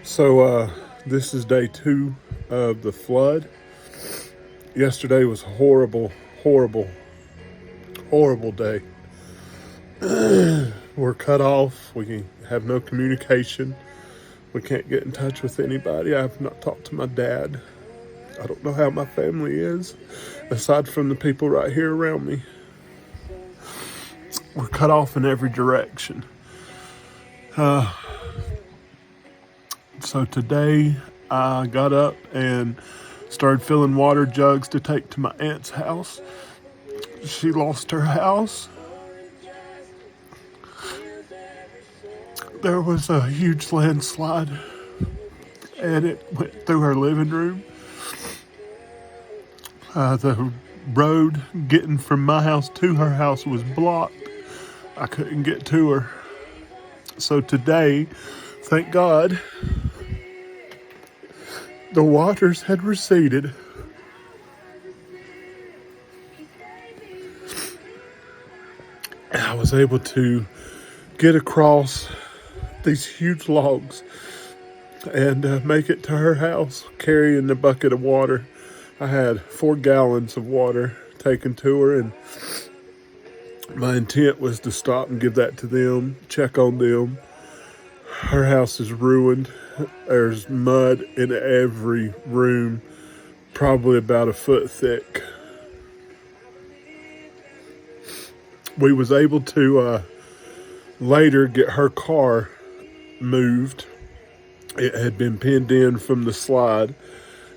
So this is day 2 of the flood. Yesterday was horrible, horrible, horrible day. We're cut off. We have no communication. We can't get in touch with anybody. I have not talked to my dad. I don't know how my family is, aside from the people right here around me. We're cut off in every direction. So today I got up and started filling water jugs to take to my aunt's house. She lost her house. There was a huge landslide and it went through her living room. The road getting from my house to her house was blocked. I couldn't get to her. So today, thank God, the waters had receded. And I was able to get across these huge logs and make it to her house carrying the bucket of water. I had 4 gallons of water taken to her, and my intent was to stop and give that to them, check on them. Her house is ruined. There's mud in every room, probably about a foot thick. We was able to later get her car moved. It had been pinned in from the slide,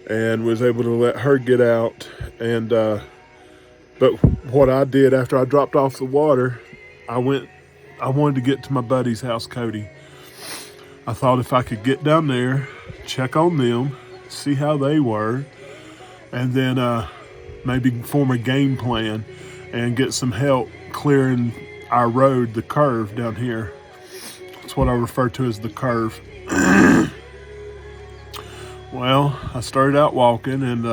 and was able to let her get out. And but what I did after I dropped off the water, I wanted to get to my buddy's house, Cody. I thought if I could get down there, check on them, see how they were, and then maybe form a game plan and get some help clearing our road, the curve down here. That's what I refer to as the curve. Well, I started out walking, and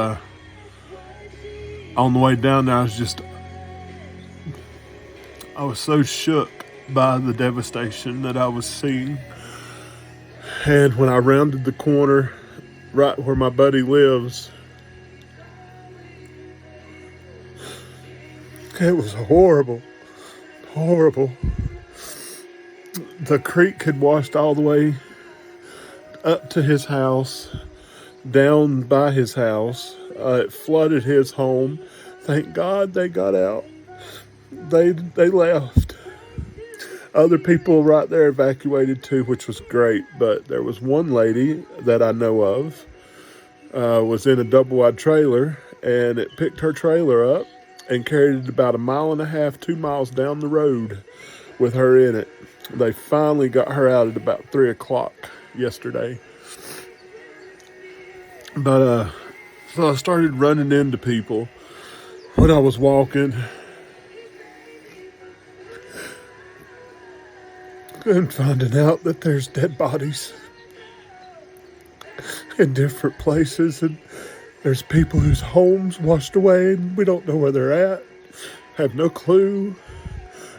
on the way down there, I was so shook by the devastation that I was seeing. And when I rounded the corner right where my buddy lives, it was horrible, horrible. The creek had washed all the way up to his house, down by his house. It flooded his home. Thank God they got out. They left. Other people right there evacuated too, which was great. But there was one lady that I know of, was in a double-wide trailer, and it picked her trailer up and carried it about 1.5 miles, 2 miles down the road with her in it. They finally got her out at about 3 o'clock yesterday. But so I started running into people when I was walking, and finding out that there's dead bodies in different places, and there's people whose homes washed away and we don't know where they're at, have no clue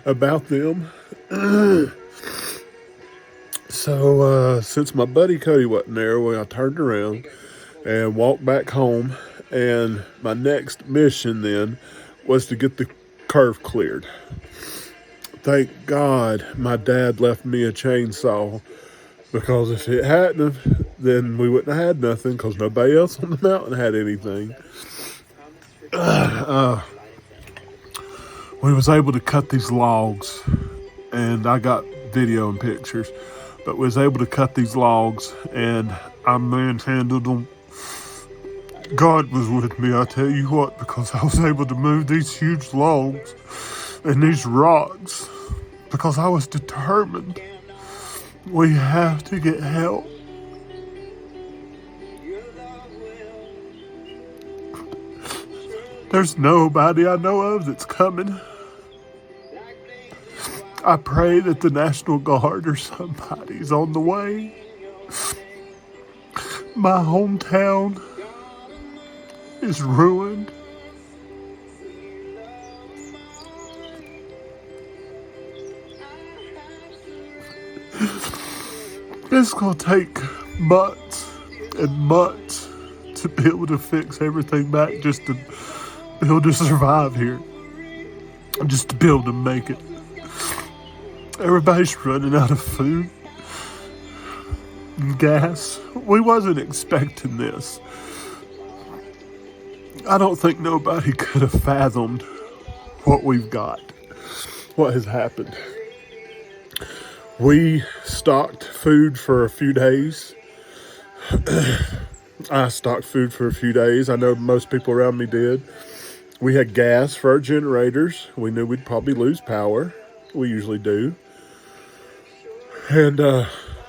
about them. So since my buddy Cody wasn't there, well, I turned around and walked back home, and my next mission then was to get the curve cleared. Thank God my dad left me a chainsaw, because if it hadn't, then we wouldn't have had nothing, because nobody else on the mountain had anything. We was able to cut these logs, and I got video and pictures, but was able to cut these logs, and I manhandled them. God was with me, I tell you what, because I was able to move these huge logs and these rocks, because I was determined. We have to get help. There's nobody I know of that's coming. I pray that the National Guard or somebody's on the way. My hometown is ruined. It's gonna take months and months to be able to fix everything back just to be able to survive here, just to be able to make it. Everybody's running out of food and gas. We wasn't expecting this. I don't think nobody could have fathomed what we've got, what has happened. We stocked food for a few days. I stocked food for a few days. I know most people around me did. We had gas for our generators. We knew we'd probably lose power. We usually do. And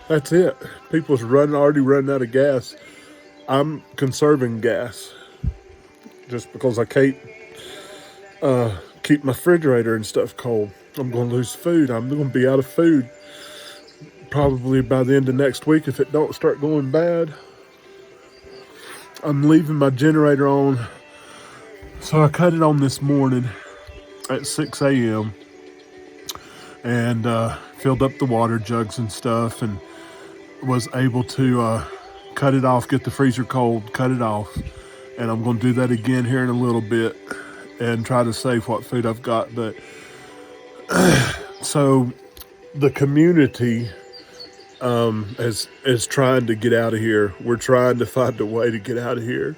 that's it. People's already running out of gas. I'm conserving gas just because I can't keep my refrigerator and stuff cold. I'm going to lose food. I'm going to be out of food probably by the end of next week if it don't start going bad. I'm leaving my generator on, so I cut it on this morning at 6 a.m. and filled up the water jugs and stuff, and was able to cut it off, get the freezer cold, cut it off. And I'm going to do that again here in a little bit and try to save what food I've got. But so the community is trying to get out of here. We're trying to find a way to get out of here.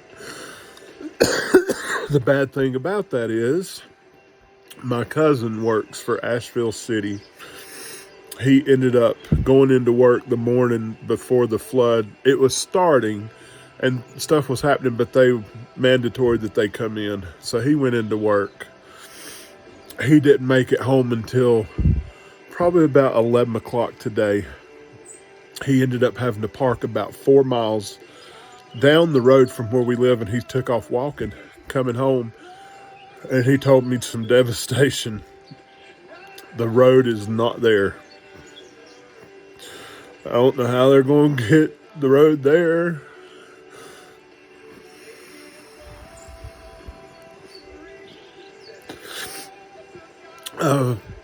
The bad thing about that is my cousin works for Asheville City. He ended up going into work the morning before the flood. It was starting and stuff was happening, but they mandatory that they come in. So he went into work. He didn't make it home until probably about 11 o'clock today. He ended up having to park about 4 miles down the road from where we live, and he took off walking, coming home. And he told me some devastation. The road is not there. I don't know how they're going to get the road there.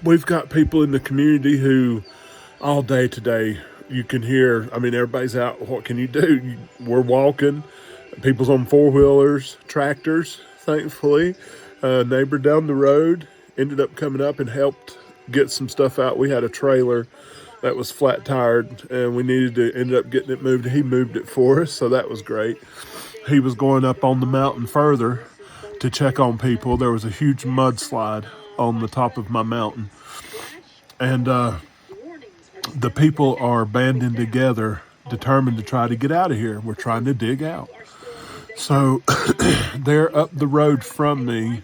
We've got people in the community who all day today you can hear, I mean, everybody's out. What can you do? We're walking. People's on four-wheelers, tractors, thankfully. Neighbor down the road ended up coming up and helped get some stuff out. We had a trailer that was flat-tired, and we ended up getting it moved. He moved it for us, so that was great. He was going up on the mountain further to check on people. There was a huge mudslide on the top of my mountain. And the people are banding together, determined to try to get out of here. We're trying to dig out. So they're up the road from me,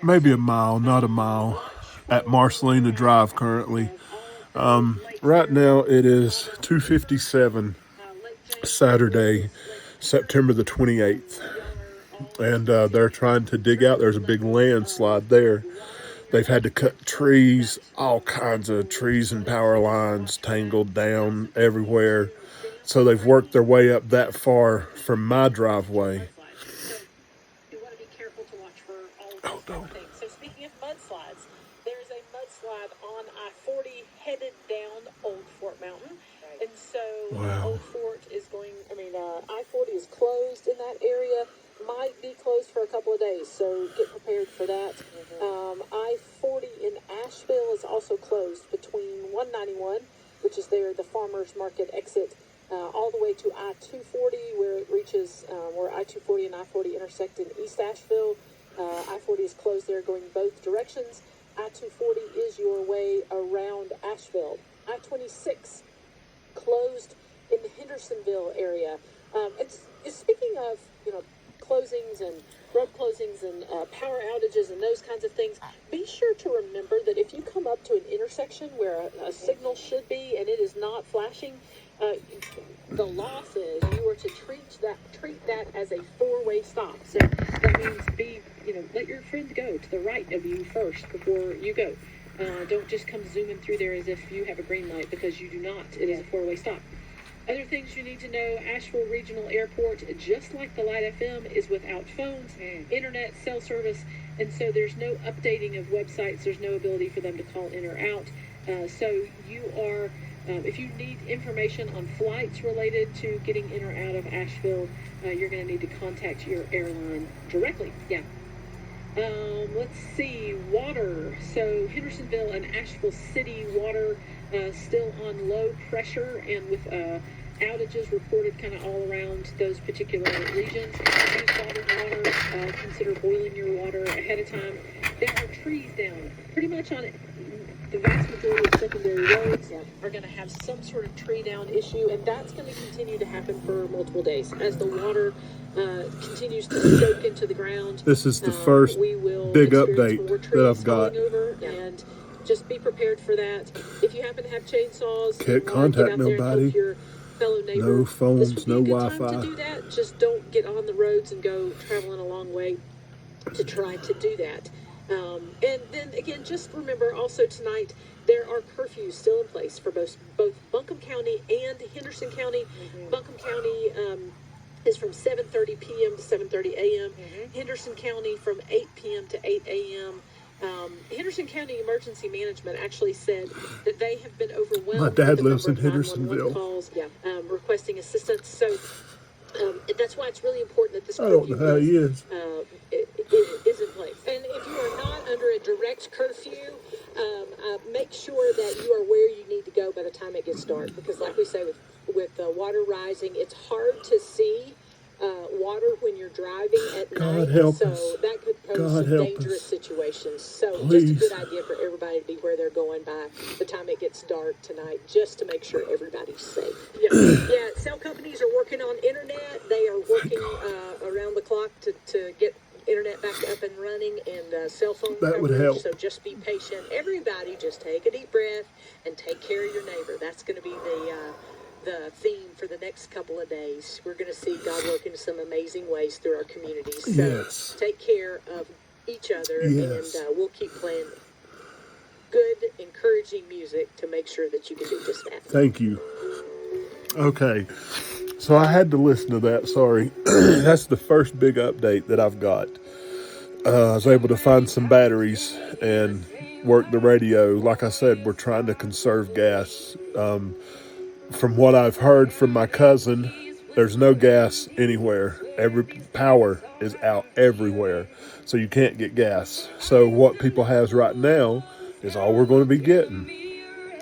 maybe a mile, not a mile, at Marcelina Drive currently. Right now it is 2:57 Saturday, September the 28th. And they're trying to dig out. There's a big landslide there. They've had to cut trees, all kinds of trees and power lines tangled down everywhere. So they've worked their way up that far from my driveway. You want to be careful to watch for all of those things. So speaking of mudslides, there's a mudslide on I-40 headed down Old Fort Mountain. And so Old Fort is I-40 is closed in that area. Might be closed for a couple of days, so get prepared for that. I-40 in Asheville is also closed between 191, which is there, the farmers market exit, all the way to I-240, where it reaches where I-240 and I-40 intersect in East Asheville. I-40 is closed there, going both directions. I-240 is your way around Asheville. I-26 closed in the Hendersonville area. Speaking of, closings and road closings and power outages and those kinds of things, be sure to remember that if you come up to an intersection where a signal should be and it is not flashing, the law says you are to treat that as a four-way stop. So that means let your friend go to the right of you first before you go. Don't just come zooming through there as if you have a green light, because you do not. It is a four-way stop. Other things you need to know: Asheville Regional Airport, just like the Light FM, is without phones, internet, cell service, and so there's no updating of websites. There's no ability for them to call in or out. So you are If you need information on flights related to getting in or out of Asheville, you're going to need to contact your airline directly. Yeah. Let's see, water. So Hendersonville and Asheville City water still on low pressure and with outages reported kind of all around those particular regions. Use bottled water. Consider boiling your water ahead of time. There are trees down pretty much on it. The vast majority of secondary roads are going to have some sort of tree down issue, and that's going to continue to happen for multiple days as the water continues to soak into the ground. This is the first big update that I've got. And just be prepared for that. If you happen to have chainsaws, Can't contact nobody. Your fellow neighbor, no phones, this would be no a good Wi-Fi. time to do that. Just don't get on the roads and go traveling a long way to try to do that. And then again, just remember also tonight there are curfews still in place for both Buncombe County and Henderson County. Buncombe County is from 7:30 p.m. to 7:30 a.m. Henderson County from 8 p.m. to 8 a.m. Henderson County Emergency Management actually said that they have been overwhelmed. My dad with the lives in number of 911 Hendersonville. calls, requesting assistance. So that's why it's really important that this I don't know how he is. is in place. And if you are not under a direct curfew, make sure that you are where you need to go by the time it gets dark. Because like we say, with water rising, it's hard to see water when you're driving at night. God help so us. that could pose God some help dangerous us. situations. So Please. just a good idea for everybody to be where they're going by the time it gets dark tonight, just to make sure everybody's safe. Yeah, cell companies are working on internet. They are working around the clock to get internet back up and running, and cell phone That coverage. would help. So just be patient. Everybody just take a deep breath and take care of your neighbor. That's going to be the theme for the next couple of days. We're going to see God work in some amazing ways through our communities. So Yes. take care of each other, Yes. and we'll keep playing good, encouraging music to make sure that you can do just that. Thank you. Okay. So I had to listen to that. Sorry. That's the first big update that I've got. I was able to find some batteries and work the radio. Like I said, we're trying to conserve gas. From what I've heard from my cousin, there's no gas anywhere. Every power is out everywhere. So you can't get gas. So what people has right now is all we're going to be getting.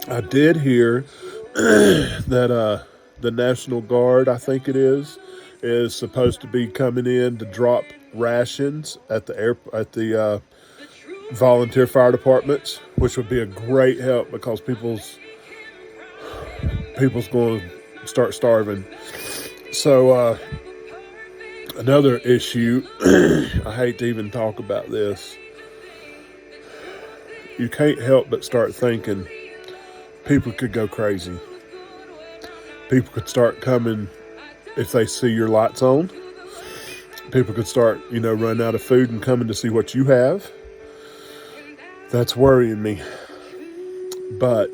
I did hear that the National Guard, I think it is supposed to be coming in to drop rations at the volunteer fire departments, which would be a great help because people's going to start starving. So another issue, I hate to even talk about this. You can't help but start thinking people could go crazy. People could start coming if they see your lights on. People could start, running out of food and coming to see what you have. That's worrying me. But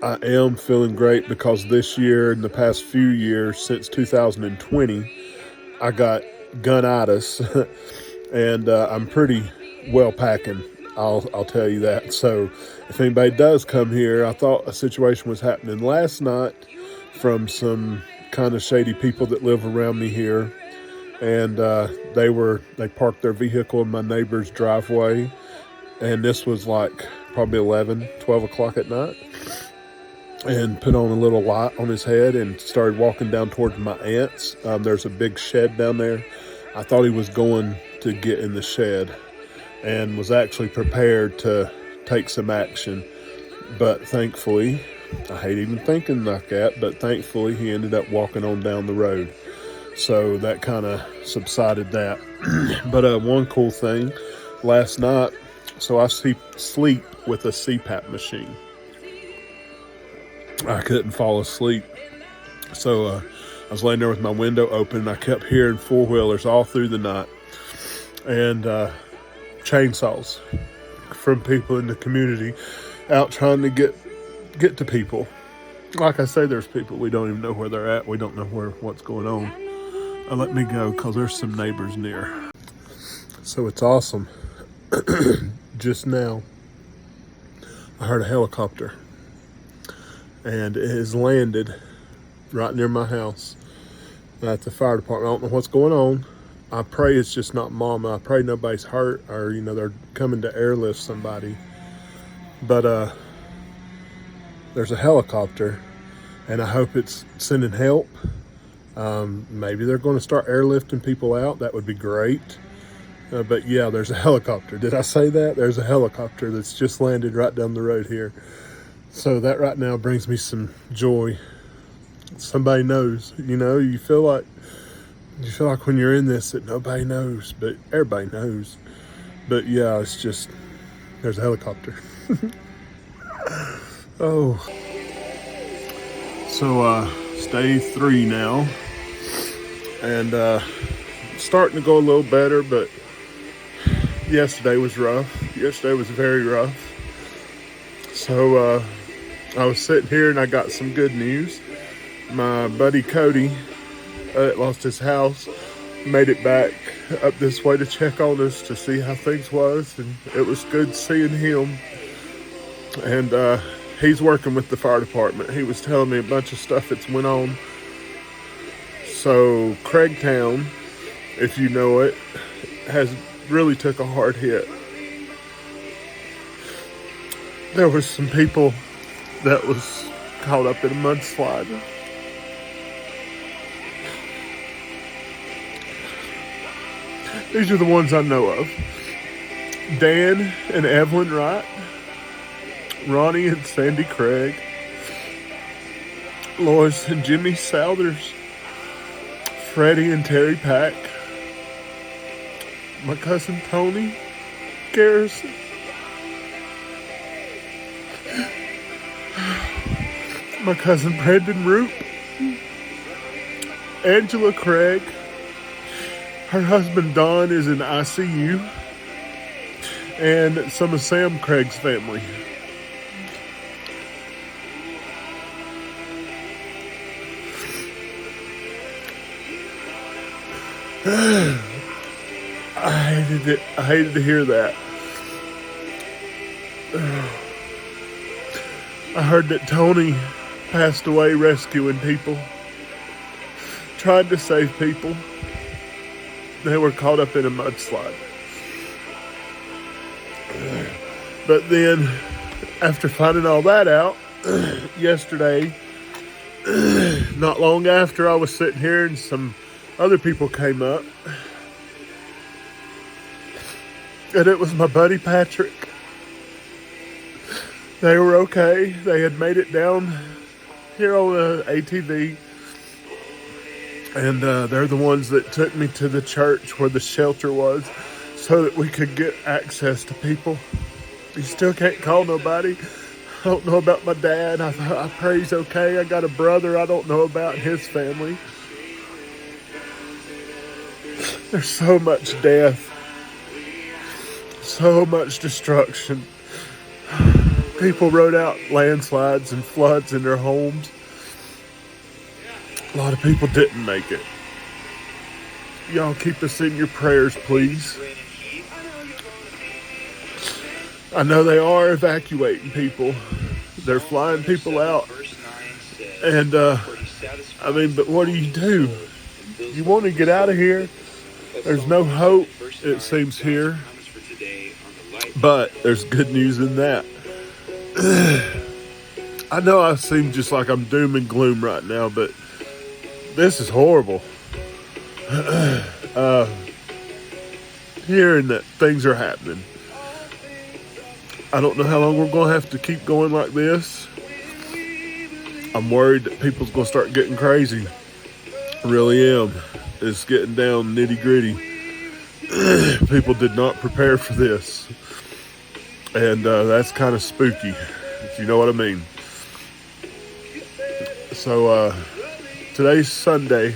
I am feeling great because this year and the past few years, since 2020, I got gun-itis, and I'm pretty well packing. I'll tell you that. So if anybody does come here, I thought a situation was happening last night from some kind of shady people that live around me here. And they parked their vehicle in my neighbor's driveway. And this was like probably 11, 12 o'clock at night. And put on a little light on his head and started walking down towards my aunt's. There's a big shed down there. I thought he was going to get in the shed and was actually prepared to take some action. But thankfully, I hate even thinking like that, but thankfully he ended up walking on down the road. So that kind of subsided that. But one cool thing, last night, so I sleep with a CPAP machine. I couldn't fall asleep. So I was laying there with my window open, and I kept hearing four-wheelers all through the night. And chainsaws from people in the community out trying to get to people. Like I say, there's people we don't even know where they're at. We don't know what's going on. Let me go because there's some neighbors near. So it's awesome. Just now, I heard a helicopter. and it has landed right near my house at the fire department. I don't know what's going on. I pray it's just not Mama. I pray nobody's hurt or, they're coming to airlift somebody. But there's a helicopter, and I hope it's sending help. Maybe they're going to start airlifting people out. That would be great. But yeah, there's a helicopter. Did I say that? There's a helicopter that's just landed right down the road here. So that right now brings me some joy. Somebody knows, you feel like when you're in this that nobody knows, but everybody knows. But yeah, it's just, there's a helicopter. Oh. So it's day 3 now. And starting to go a little better, but yesterday was rough. Yesterday was very rough. So I was sitting here and I got some good news. My buddy Cody lost his house, made it back up this way to check on us to see how things was, and it was good seeing him. And he's working with the fire department. He was telling me a bunch of stuff that's went on. So Craigtown, if you know it, has really took a hard hit. There was some people that was caught up in a mudslide. These are the ones I know of. Dan and Evelyn Wright, Ronnie and Sandy Craig, Lois and Jimmy Southers, Freddie and Terry Pack, my cousin Tony Garrison, my cousin Brandon Roop, Angela Craig, her husband Don is in ICU, and some of Sam Craig's family. I hated it. I hated to hear that. I heard that Tony passed away rescuing people, tried to save people. They were caught up in a mudslide. But then, after finding all that out, yesterday, not long after, I was sitting here and some other people came up. And it was my buddy Patrick. They were okay. They had made it down here on an ATV. And they're the ones that took me to the church where the shelter was so that we could get access to people. You still can't call nobody. I don't know about my dad. I pray he's okay. I got a brother I don't know about his family. There's so much death. So much destruction. People rode out landslides and floods in their homes. A lot of people didn't make it. Y'all keep us in your prayers, please. I know they are evacuating people. They're flying people out. And, but what do? You want to get out of here? There's no hope, it seems here. But there's good news in that. I know I seem just like I'm doom and gloom right now, but this is horrible. Hearing that things are happening. I don't know how long we're going to have to keep going like this. I'm worried that people's going to start getting crazy. I really am. It's getting down nitty gritty. People did not prepare for this. And that's kind of spooky, if you know what I mean. So today's Sunday.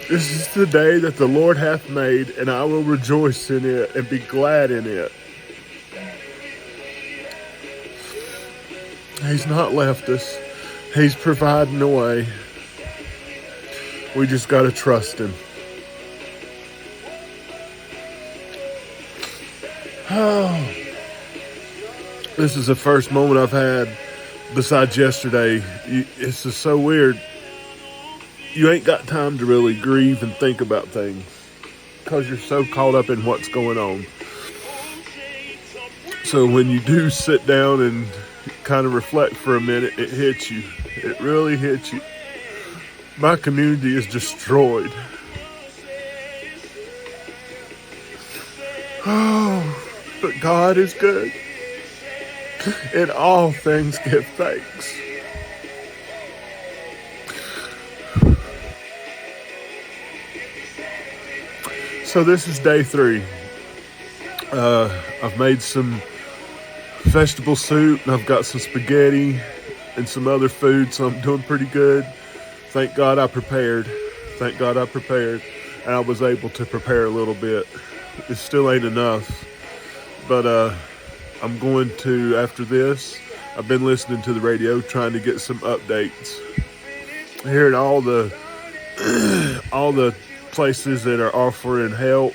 This is the day that the Lord hath made, and I will rejoice in it and be glad in it. He's not left us. He's providing a way. We just got to trust him. Oh, This is the first moment I've had besides yesterday. It's just so weird. You ain't got time to really grieve and think about things because you're so caught up in what's going on. So when you do sit down and kind of reflect for a minute, it hits you. It really hits you. My community is destroyed. Oh, but God is good. In all things give thanks. So this is day 3. I've made some vegetable soup and I've got some spaghetti and some other food, so I'm doing pretty good. Thank God I prepared. And I was able to prepare a little bit. It still ain't enough, but I'm going to, after this, I've been listening to the radio trying to get some updates. Hearing all the places that are offering help.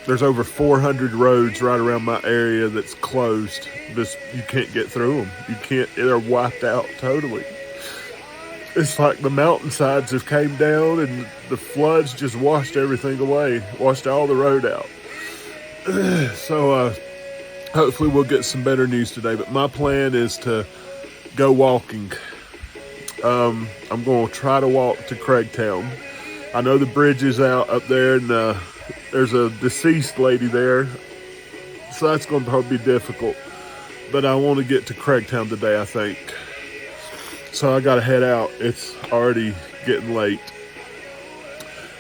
There's over 400 roads right around my area that's closed. You can't get through them. They're wiped out totally. It's like the mountainsides have came down and the floods just washed everything away, washed all the road out. So hopefully we'll get some better news today. But my plan is to go walking. I'm going to try to walk to Craigtown. I know the bridge is out up there, and there's a deceased lady there, so that's going to probably be difficult. But I want to get to Craigtown today, I think. So I got to head out. It's already getting late.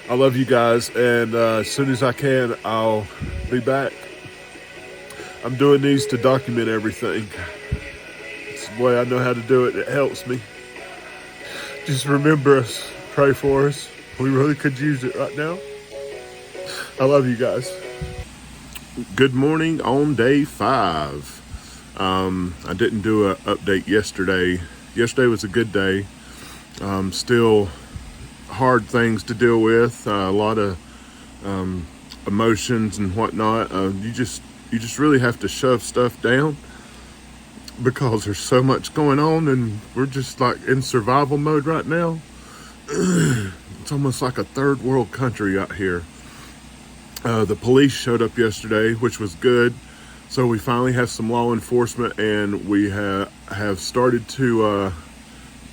I love you guys, and as soon as I can, I'll be back. I'm doing these to document everything. It's the way I know how to do it. It helps me. Just remember us. Pray for us. We really could use it right now. I love you guys. Good morning on day 5. I didn't do an update yesterday. Yesterday was a good day. Still hard things to deal with. A lot of emotions and whatnot. You just really have to shove stuff down because there's so much going on, and we're just like in survival mode right now. It's almost like a third world country out here. The police showed up yesterday, which was good. So we finally have some law enforcement, and we have started to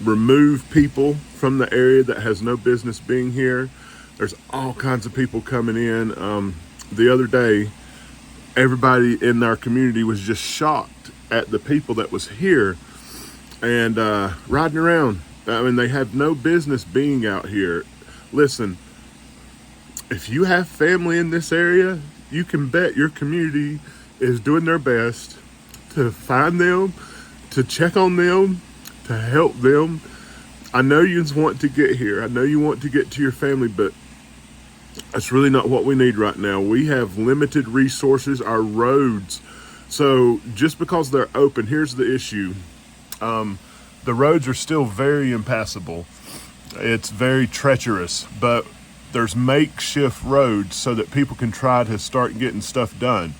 remove people from the area that has no business being here. There's all kinds of people coming in. The other day, everybody in our community was just shocked at the people that was here and riding around. I mean, they have no business being out here. Listen, if you have family in this area, you can bet your community is doing their best to find them, to check on them, to help them. I know you want to get here. I know you want to get to your family, but that's really not what we need right now. We have limited resources, our roads. So just because they're open, here's the issue. The roads are still very impassable. It's very treacherous, but there's makeshift roads so that people can try to start getting stuff done.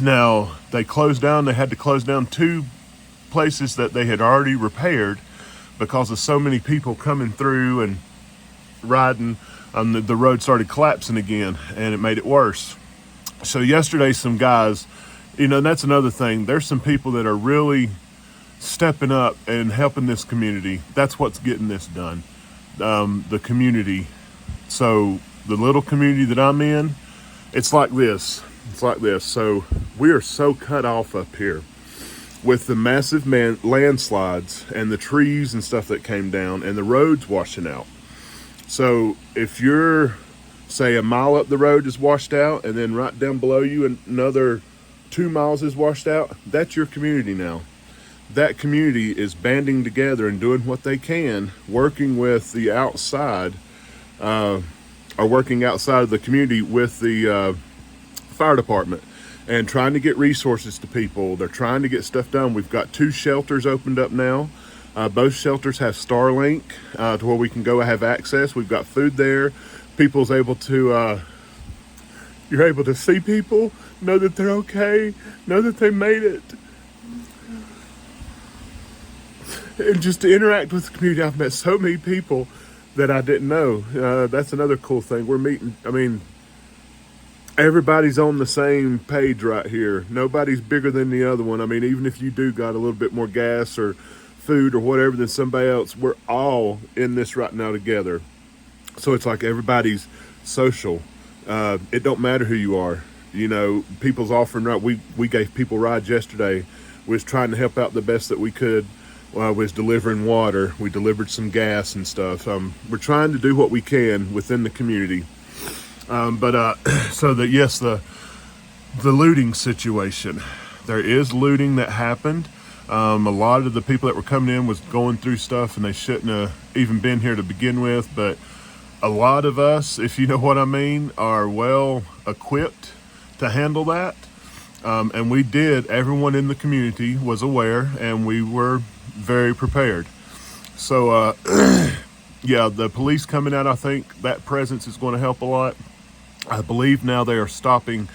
Now, they had to close down 2 places that they had already repaired because of so many people coming through and riding. The road started collapsing again, and it made it worse. So yesterday, some guys, that's another thing. There's some people that are really stepping up and helping this community. That's what's getting this done. The community. So the little community that I'm in, it's like this. So we are so cut off up here with the massive landslides and the trees and stuff that came down and the roads washing out. So if you're, say, a mile up the road is washed out, and then right down below you another 2 miles is washed out, that's your community now. That community is banding together and doing what they can, working with the outside, or working outside of the community with the fire department and trying to get resources to people. They're trying to get stuff done. We've got 2 shelters opened up now. Both shelters have Starlink to where we can go have access. We've got food there. You're able to see people. know that they're okay, know that they made it. And just to interact with the community, I've met so many people that I didn't know. That's another cool thing. We're meeting, I mean, everybody's on the same page right here. Nobody's bigger than the other one. I mean, even if you do got a little bit more gas or food or whatever than somebody else, we're all in this right now together. So it's like everybody's social. It don't matter who you are. You know, people's offering right. We gave people rides yesterday. We was trying to help out the best that we could. We was delivering water. We delivered some gas and stuff. We're trying to do what we can within the community. But so that yes, the looting situation. There is looting that happened. A lot of the people that were coming in was going through stuff and they shouldn't have even been here to begin with. But a lot of us, if you know what I mean, are well equipped to handle that. And we did. Everyone in the community was aware and we were very prepared. So, yeah, the police coming out, I think that presence is going to help a lot. I believe now they are stopping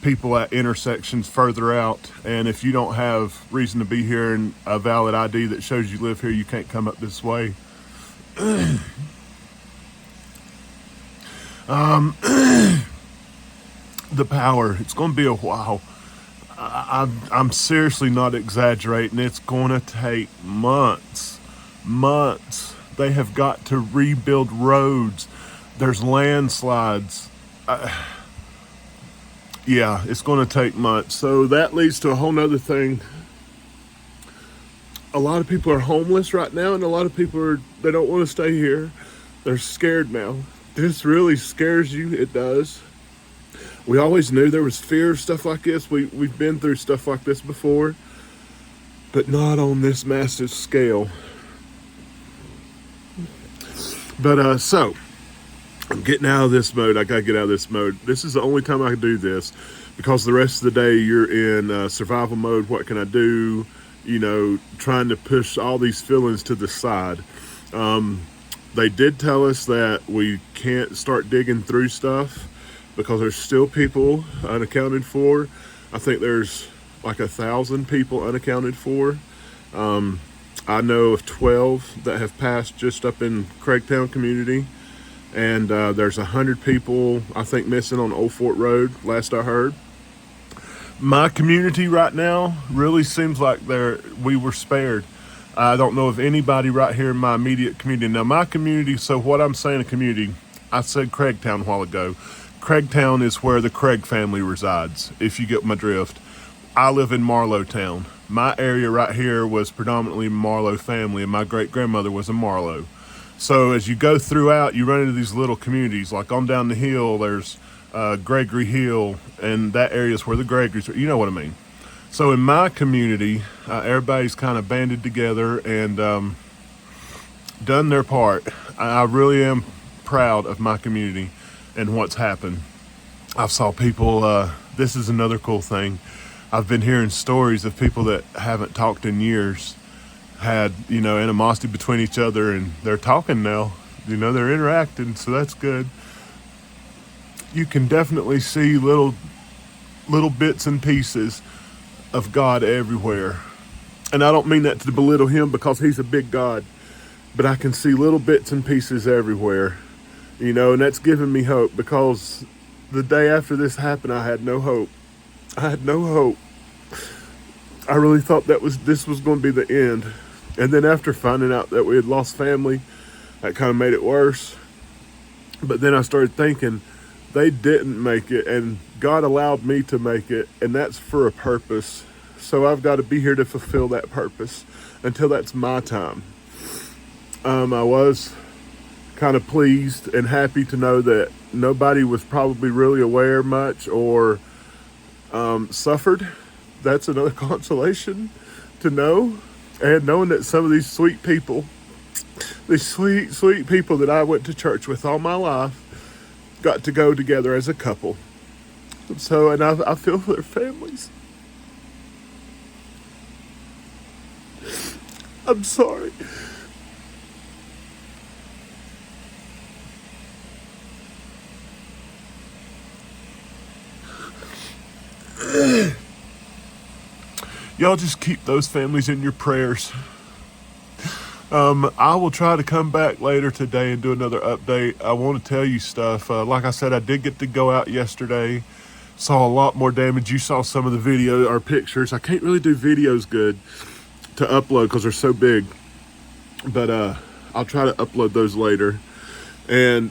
people at intersections further out. And if you don't have reason to be here and a valid ID that shows you live here, you can't come up this way. The power, it's going to be a while. I'm seriously not exaggerating. It's going to take months. They have got to rebuild roads. There's landslides. Yeah, it's going to take months. So that leads to a whole nother thing. A lot of people are homeless right now, and a lot of people they don't want to stay here. They're scared now. This really scares you. It does. We always knew there was fear of stuff like this. We've been through stuff like this before, but not on this massive scale. But so I'm getting out of this mode. I gotta get out of this mode. This is the only time I can do this because the rest of the day you're in survival mode. What can I do? You know, trying to push all these feelings to the side. They did tell us that we can't start digging through stuff because there's still people unaccounted for. I think there's like 1,000 people unaccounted for. I know of 12 that have passed just up in Craigtown community. And there's 100 people, I think, missing on Old Fort Road, last I heard. My community right now really seems like we were spared. I don't know of anybody right here in my immediate community. Now, my community, so what I'm saying a community, I said Craigtown a while ago. Craigtown is where the Craig family resides, if you get my drift. I live in Marlow Town. My area right here was predominantly Marlow family, and my great-grandmother was a Marlow. So as you go throughout, you run into these little communities. Like on down the hill, there's Gregory Hill, and that area is where the Gregorys are. You know what I mean. So in my community, everybody's kind of banded together and done their part. I really am proud of my community and what's happened. I've saw people, this is another cool thing. I've been hearing stories of people that haven't talked in years, had, you know, animosity between each other, and they're talking now. You know, they're interacting, so that's good. You can definitely see little bits and pieces of God everywhere. And I don't mean that to belittle him because he's a big God, but I can see little bits and pieces everywhere. You know, and that's giving me hope because the day after this happened, I had no hope. I had no hope. I really thought this was going to be the end. And then after finding out that we had lost family, that kind of made it worse. But then I started thinking, they didn't make it, and God allowed me to make it, and that's for a purpose. So I've got to be here to fulfill that purpose until that's my time. I was kind of pleased and happy to know that nobody was probably really aware much or suffered. That's another consolation to know. And knowing that some of these sweet people, these sweet people that I went to church with all my life, got to go together as a couple. So, and I feel for their families. I'm sorry. y'all just keep those families in your prayers. I will try to come back later today and do another update. I want to tell you stuff. Like I said, I did get to go out yesterday. Saw a lot more damage. You saw some of the video or pictures. I can't really do videos good to upload because they're so big. But I'll try to upload those later. And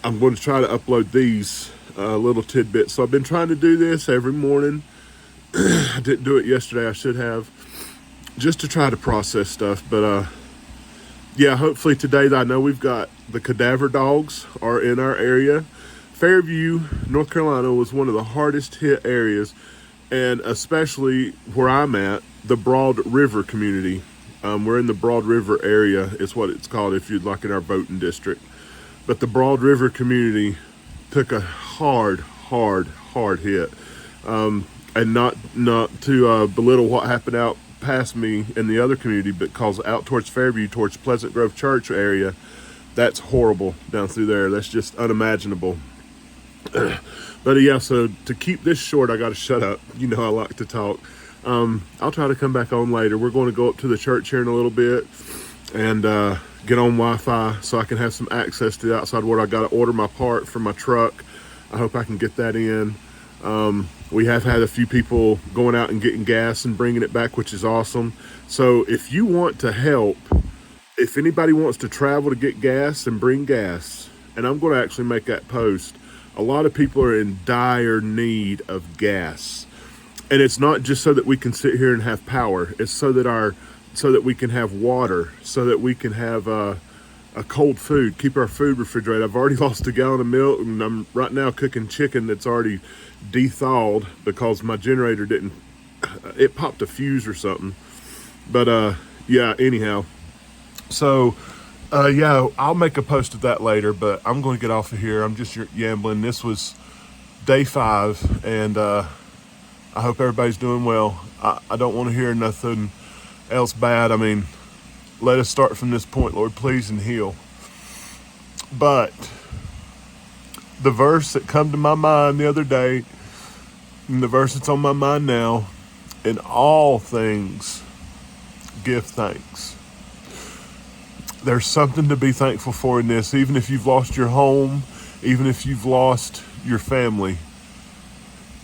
I'm going to try to upload these little tidbits. So I've been trying to do this every morning. I didn't do it yesterday. I should have. Just to try to process stuff. But yeah, hopefully today, I know we've got the cadaver dogs are in our area. Fairview, North Carolina was one of the hardest hit areas, and especially where I'm at, the Broad River community. We're in the Broad River area, is what it's called if you'd like in our voting district. But the Broad River community took a hard hit. And not to belittle what happened out past me in the other community, but because out towards Fairview, towards Pleasant Grove Church area, that's horrible down through there. That's just unimaginable. But yeah, so to keep this short, I got to shut up. You know I like to talk. I'll try to come back on later. We're going to go up to the church here in a little bit and get on Wi-Fi so I can have some access to the outside world. I got to order my part for my truck. I hope I can get that in. We have had a few people going out and getting gas and bringing it back, which is awesome. So if you want to help, if anybody wants to travel to get gas and bring gas, and I'm going to actually make that post, a lot of people are in dire need of gas. And it's not just so that we can sit here and have power. It's so that we can have water, so that we can have a cold food, keep our food refrigerated. I've already lost a gallon of milk, and I'm right now cooking chicken that's already de-thawed because my generator it popped a fuse or something. But yeah, anyhow. So yeah, I'll make a post of that later, but I'm going to get off of here. I'm just yambling. This was day 5, and I hope everybody's doing well. I don't want to hear nothing else bad. I mean, let us start from this point, Lord, please, and heal. But the verse that come to my mind the other day, and the verse that's on my mind now, in all things, give thanks. There's something to be thankful for in this. Even if you've lost your home, even if you've lost your family,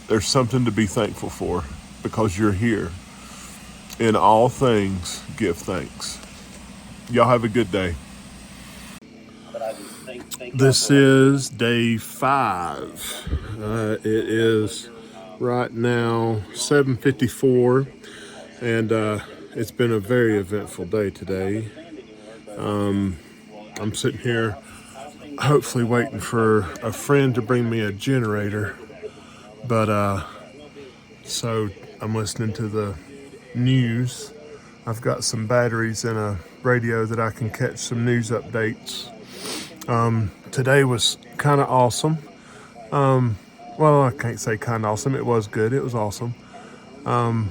there's something to be thankful for because you're here. In all things, give thanks. Y'all have a good day. This is day 5. It is right now 7:54, and it's been a very eventful day today. I'm sitting here hopefully waiting for a friend to bring me a generator, but so I'm listening to the news. I've got some batteries in a radio that I can catch some news updates. Today was kind of awesome. Well, I can't say kind of awesome. It was good. It was awesome. I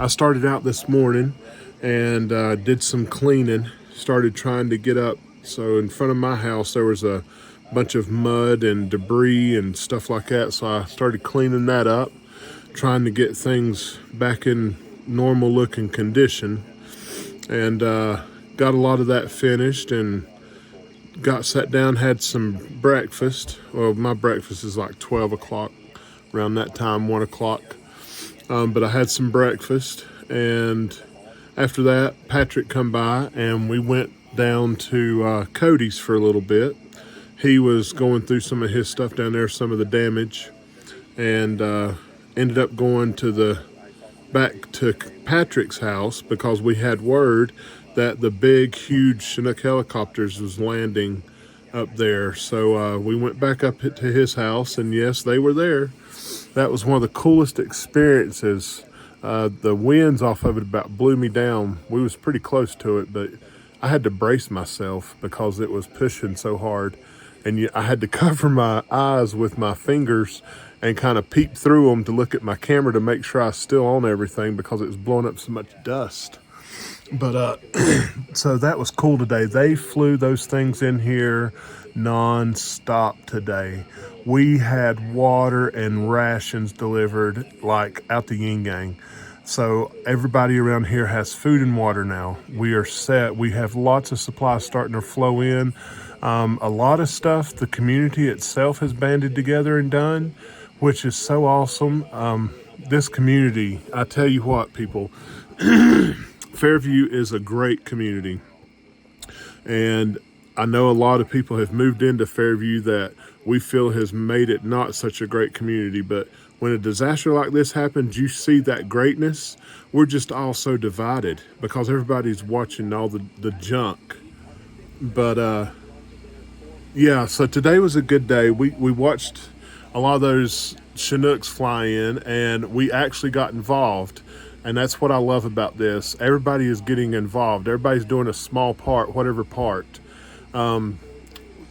started out this morning and did some cleaning. Started trying to get up. So in front of my house, there was a bunch of mud and debris and stuff like that. So I started cleaning that up, trying to get things back in normal looking condition, and got a lot of that finished and got sat down, had some breakfast. Well, my breakfast is like 12 o'clock, around that time, 1 o'clock. But I had some breakfast, and after that, Patrick come by, and we went down to Cody's for a little bit. He was going through some of his stuff down there, some of the damage, and ended up going back to Patrick's house because we had word that the big, huge Chinook helicopters was landing up there. So we went back up to his house, and yes, they were there. That was one of the coolest experiences. The winds off of it about blew me down. We was pretty close to it, but I had to brace myself because it was pushing so hard. And I had to cover my eyes with my fingers and kind of peep through them to look at my camera to make sure I was still on everything because it was blowing up so much dust. But so that was cool today. They flew those things in here non-stop today. We had water and rations delivered like out the yin yang. So everybody around here has food and water now. We are set. We have lots of supplies starting to flow in. A lot of stuff the community itself has banded together and done, which is so awesome. This community, I tell you what, people, Fairview is a great community. And I know a lot of people have moved into Fairview that we feel has made it not such a great community. But when a disaster like this happens, you see that greatness. We're just all so divided because everybody's watching all the junk. But yeah, so today was a good day. We watched a lot of those Chinooks fly in, and we actually got involved. And that's what I love about this. Everybody is getting involved. Everybody's doing a small part, whatever part.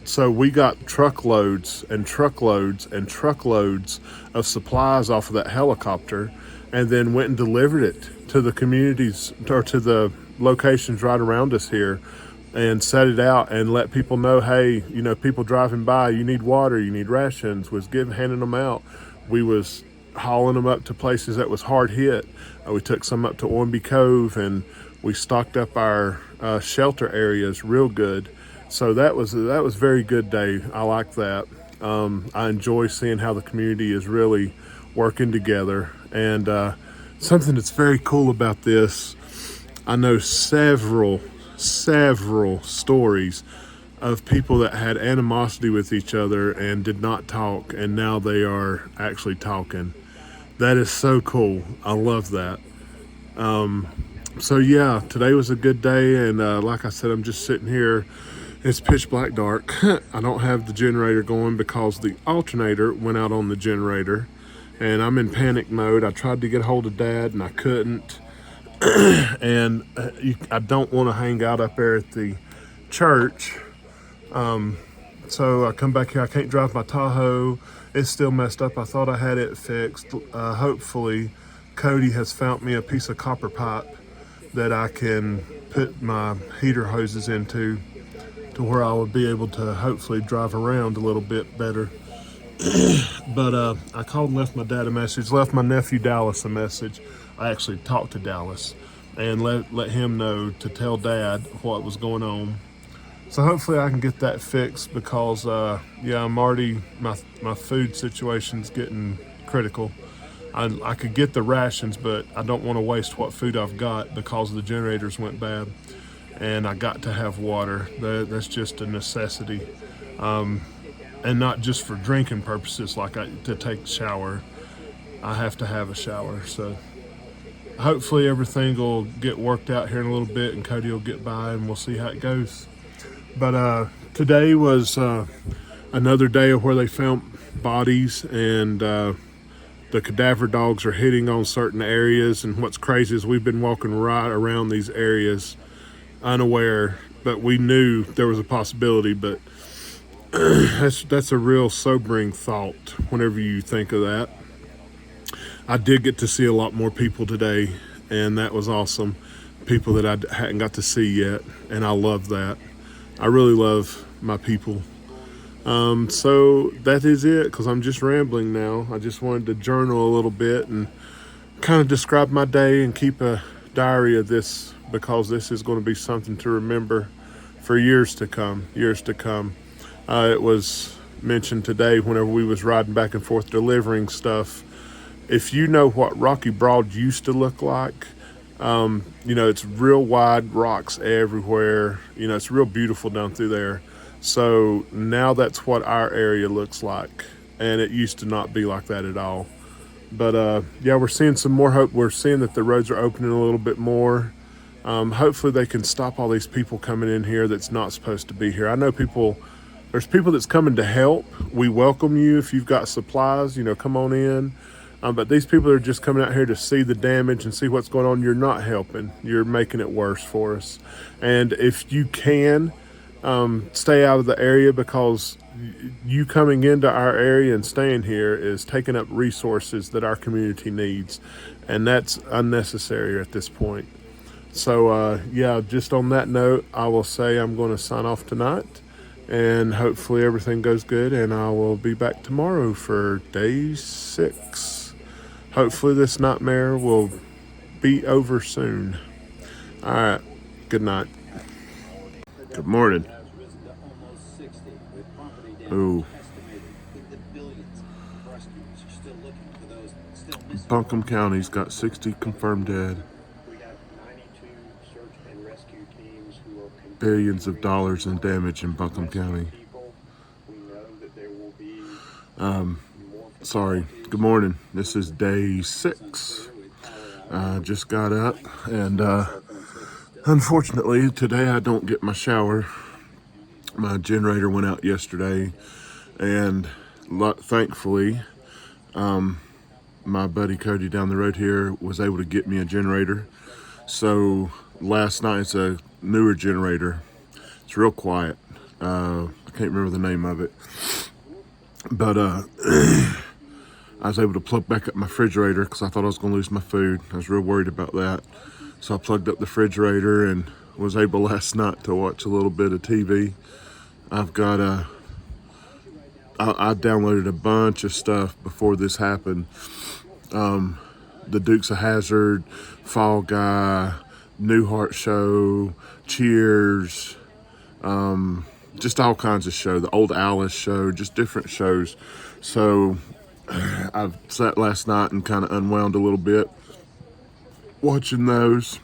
So we got truckloads and truckloads and truckloads of supplies off of that helicopter, and then went and delivered it to the communities or to the locations right around us here, and set it out and let people know, hey, people driving by, you need water, you need rations. Was handing them out. We was hauling them up to places that was hard hit. We took some up to Ormby Cove, and we stocked up our shelter areas real good. So that was a very good day. I like that. I enjoy seeing how the community is really working together. And something that's very cool about this, I know several stories of people that had animosity with each other and did not talk, and now they are actually talking. That is so cool. I love that. So yeah, today was a good day, and like I said, I'm just sitting here. It's pitch black dark. I don't have the generator going because the alternator went out on the generator, and I'm in panic mode. I tried to get hold of Dad and I couldn't. And I don't want to hang out up there at the church. So I come back here. I can't drive my Tahoe. It's still messed up. I thought I had it fixed. Hopefully Cody has found me a piece of copper pipe that I can put my heater hoses into, to where I would be able to hopefully drive around a little bit better. But I called and left my dad a message, left my nephew Dallas a message. I actually talked to Dallas and let him know to tell Dad what was going on. So hopefully I can get that fixed because yeah, I'm already, my food situation's getting critical. I could get the rations, but I don't want to waste what food I've got because the generators went bad. And I got to have water. That's just a necessity. And not just for drinking purposes, like to take a shower. I have to have a shower. So hopefully everything will get worked out here in a little bit, and Cody will get by, and we'll see how it goes. But today was another day of where they found bodies, and the cadaver dogs are hitting on certain areas. And what's crazy is we've been walking right around these areas unaware, but we knew there was a possibility. But that's a real sobering thought whenever you think of that. I did get to see a lot more people today, and that was awesome. People that I hadn't got to see yet, and I love that. I really love my people. So that is it, because I'm just rambling now. I just wanted to journal a little bit and kind of describe my day and keep a diary of this, because this is going to be something to remember for years to come. It was mentioned today whenever we was riding back and forth delivering stuff. If you know what Rocky Broad used to look like, it's real wide, rocks everywhere. It's real beautiful down through there. So now that's what our area looks like, and it used to not be like that at all. But yeah, we're seeing some more hope. We're seeing that the roads are opening a little bit more. Hopefully they can stop all these people coming in here that's not supposed to be here. I know there's people that's coming to help. We welcome you. If you've got supplies, come on in. But these people are just coming out here to see the damage and see what's going on. You're not helping. You're making it worse for us. And if you can, stay out of the area, because you coming into our area and staying here is taking up resources that our community needs. And that's unnecessary at this point. So yeah, just on that note, I will say I'm going to sign off tonight, and hopefully everything goes good, and I will be back tomorrow for day 6. Hopefully this nightmare will be over soon. All right. Good night. Good morning. Ooh. Buncombe County's got 60 confirmed dead. Billions of dollars in damage in Buncombe County. Sorry. Good morning. This is day 6. Just got up and unfortunately today I don't get my shower. My generator went out yesterday and thankfully my buddy Cody down the road here was able to get me a generator. So last night, it's a newer generator. It's real quiet. I can't remember the name of it. But I was able to plug back up my refrigerator because I thought I was going to lose my food. I was real worried about that. So I plugged up the refrigerator and was able last night to watch a little bit of TV. I've got I downloaded a bunch of stuff before this happened. The Dukes of Hazzard, Fall Guy, Newhart Show, Cheers, just all kinds of show. The Old Alice Show, just different shows. So I've sat last night and kind of unwound a little bit watching those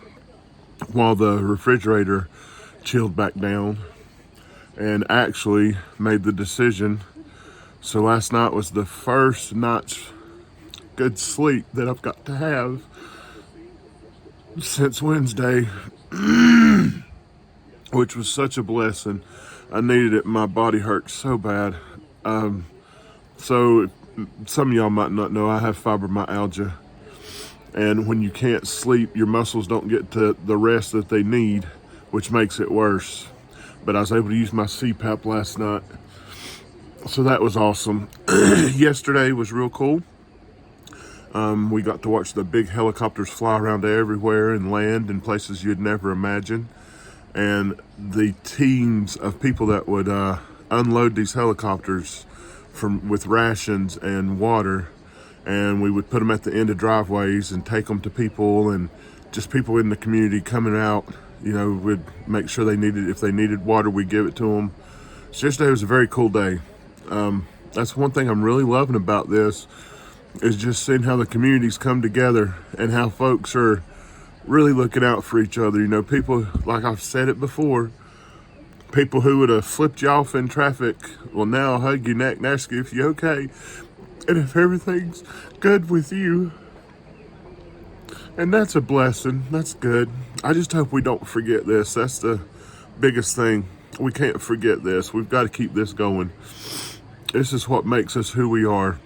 while the refrigerator chilled back down, and actually made the decision. So last night was the first night's good sleep that I've got to have since Wednesday, which was such a blessing. I needed it. My body hurt so bad. So some of y'all might not know I have fibromyalgia, and when you can't sleep, your muscles don't get to the rest that they need, which makes it worse. But I was able to use my CPAP last night, so that was awesome. Yesterday was real cool. We got to watch the big helicopters fly around everywhere and land in places you'd never imagine. And the teams of people that would unload these helicopters with rations and water, and we would put them at the end of driveways and take them to people, and just people in the community coming out, would make sure if they needed water, we'd give it to them. So yesterday was a very cool day. That's one thing I'm really loving about this, is just seeing how the communities come together and how folks are really looking out for each other. People, like I've said it before, people who would have flipped you off in traffic will now hug your neck and ask you if you're okay and if everything's good with you. And that's a blessing. That's good. I just hope we don't forget this. That's the biggest thing. We can't forget this. We've got to keep this going. This is what makes us who we are.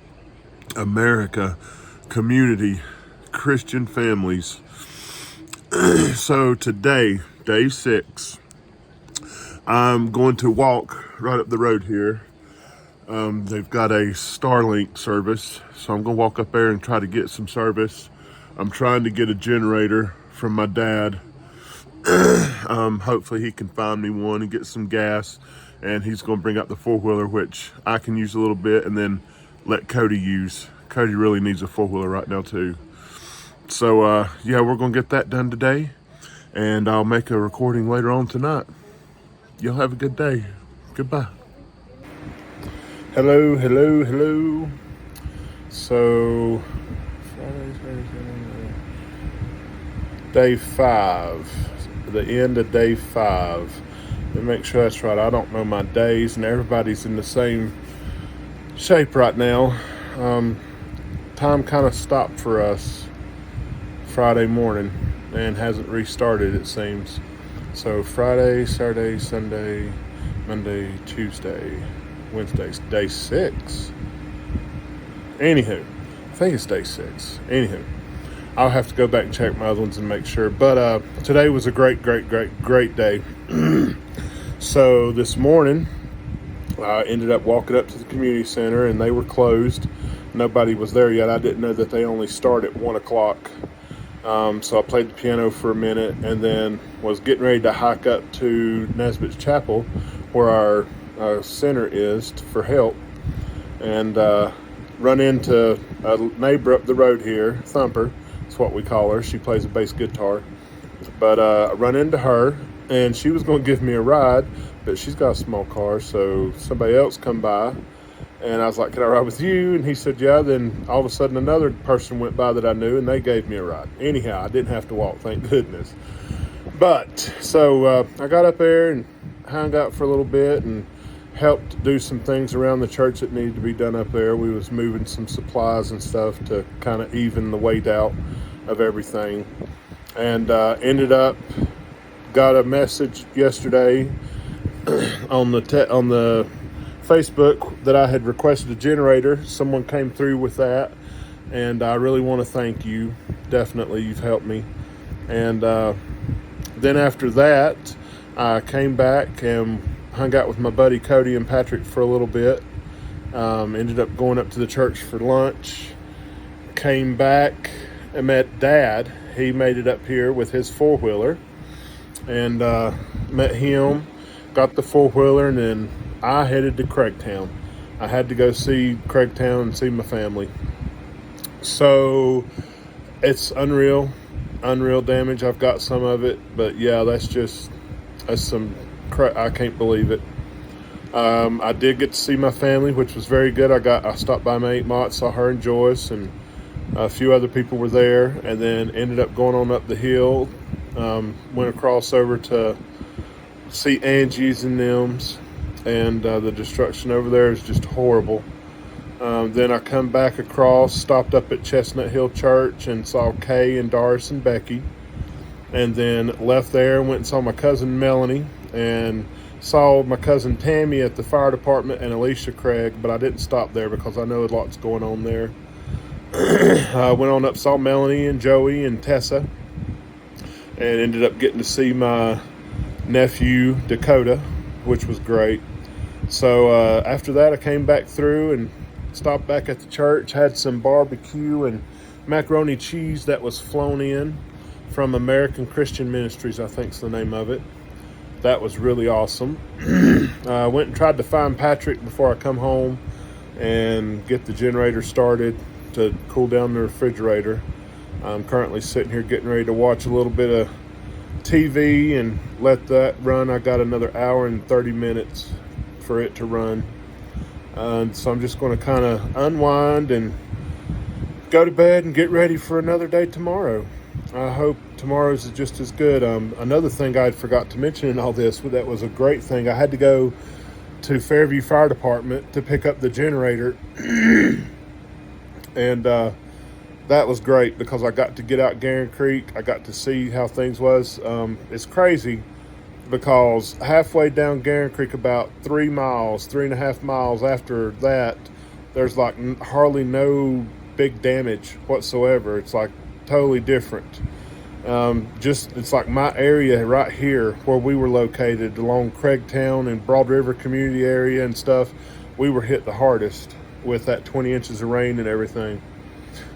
America, community, Christian families. So today, day 6, I'm going to walk right up the road here. They've got a Starlink service, so I'm going to walk up there and try to get some service. I'm trying to get a generator from my dad. Hopefully he can find me one and get some gas, and he's going to bring out the 4-wheeler, which I can use a little bit, and then let Cody use. Cody really needs a 4-wheeler right now too. So yeah, we're gonna get that done today, and I'll make a recording later on tonight. Y'all have a good day. Goodbye. Hello. So day 5, the end of day 5. Let me make sure that's right. I don't know my days, and everybody's in the same shape right now. Time kind of stopped for us Friday morning and hasn't restarted, it seems. So Friday, Saturday, Sunday, Monday, Tuesday, Wednesday, day 6. Anywho, I think it's day 6. Anywho, I'll have to go back and check my other ones and make sure. But today was a great day. So this morning, I ended up walking up to the community center, and they were closed. Nobody was there yet. I didn't know that they only start at 1 o'clock. So I played the piano for a minute, and then was getting ready to hike up to Nesbitt's Chapel, where our center is, for help, and run into a neighbor up the road here, Thumper. That's is what we call her. She plays a bass guitar. But I run into her, and she was going to give me a ride, but she's got a small car, so somebody else come by. And I was like, can I ride with you? And he said, yeah. Then all of a sudden another person went by that I knew, and they gave me a ride. Anyhow, I didn't have to walk, thank goodness. But, so I got up there and hung out for a little bit and helped do some things around the church that needed to be done up there. We was moving some supplies and stuff to kind of even the weight out of everything. And ended up, got a message yesterday on the Facebook that I had requested a generator. Someone came through with that, and I really want to thank you. Definitely, you've helped me. And then after that, I came back and hung out with my buddy Cody and Patrick for a little bit. Ended up going up to the church for lunch. Came back and met Dad. He made it up here with his four-wheeler, and met him, got the four-wheeler, and then I headed to Craigtown. I had to go see Craigtown and see my family. So it's unreal damage. I've got some of it, but yeah, that's some I can't believe it. I did get to see my family, which was very good. I stopped by my Aunt Mott, saw her and Joyce, and a few other people were there, and then ended up going on up the hill. Went across over to see Angie's and them's, and the destruction over there is just horrible. Then I come back across, stopped up at Chestnut Hill Church and saw Kay and Doris and Becky, and then left there and went and saw my cousin Melanie, and saw my cousin Tammy at the fire department and Alicia Craig, but I didn't stop there because I know a lot's going on there. I went on up, saw Melanie and Joey and Tessa, and ended up getting to see my nephew Dakota, which was great. So after that, I came back through and stopped back at the church, had some barbecue and macaroni cheese that was flown in from American Christian Ministries, I think's the name of it. That was really awesome. I went and tried to find Patrick before I come home and get the generator started to cool down the refrigerator. I'm currently sitting here getting ready to watch a little bit of TV and let that run. I got another hour and 30 minutes for it to run. So I'm just going to kind of unwind and go to bed and get ready for another day tomorrow. I hope tomorrow's is just as good. Another thing I forgot to mention in all this, that was a great thing. I had to go to Fairview Fire Department to pick up the generator. And that was great because I got to get out Garen Creek. I got to see how things was. It's crazy because halfway down Garen Creek, about 3.5 miles after that, there's like hardly no big damage whatsoever. It's like totally different. It's like my area right here where we were located along Craigtown and Broad River community area and stuff. We were hit the hardest with that 20 inches of rain and everything.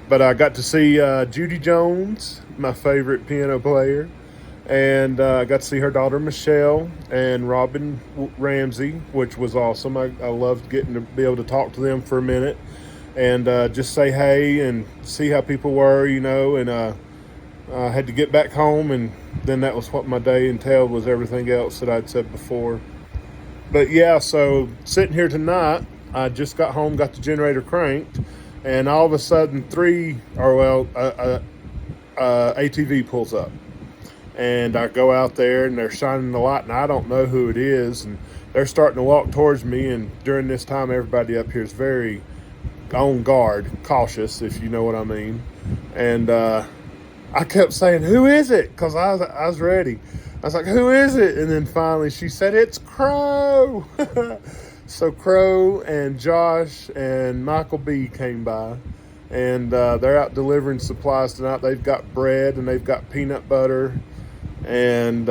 But I got to see Judy Jones, my favorite piano player, and I got to see her daughter Michelle and Robin Ramsey, which was awesome. I loved getting to be able to talk to them for a minute and just say hey and see how people were, and I had to get back home, and then that was what my day entailed, was everything else that I'd said before. But yeah, so sitting here tonight, I just got home, got the generator cranked, and all of a sudden ATV pulls up. And I go out there, and they're shining the light, and I don't know who it is, and they're starting to walk towards me, and during this time, everybody up here is very on guard, cautious, if you know what I mean. And I kept saying, who is it? Because I was ready. I was like, who is it? And then finally she said, it's Crow. So Crow and Josh and Michael B came by, and they're out delivering supplies tonight. They've got bread and they've got peanut butter and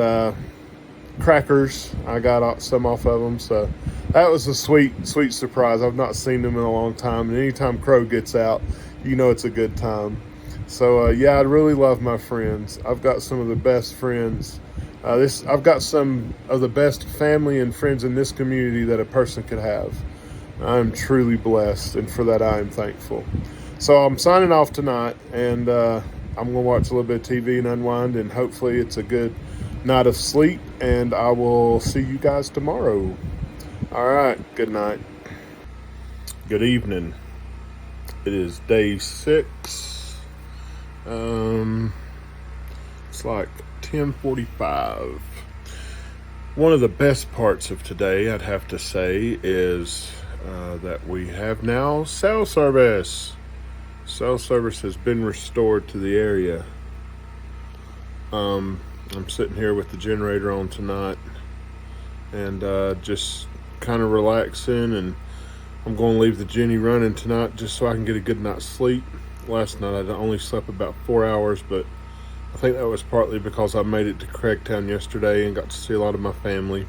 crackers. I got some off of them. So that was a sweet surprise. I've not seen them in a long time. And anytime Crow gets out, it's a good time. So yeah, I really love my friends. I've got some of the best friends. I've got some of the best family and friends in this community that a person could have. I'm truly blessed, and for that I am thankful. So I'm signing off tonight, and I'm going to watch a little bit of TV and unwind, and hopefully it's a good night of sleep, and I will see you guys tomorrow. All right, good night. Good evening. It is day 6. It's like 10:45. One of the best parts of today, I'd have to say, is that we have now cell service. Cell service has been restored to the area. I'm sitting here with the generator on tonight, and just kind of relaxing, and I'm going to leave the Jenny running tonight just so I can get a good night's sleep. Last night I only slept about 4 hours, but I think that was partly because I made it to Craigtown yesterday and got to see a lot of my family,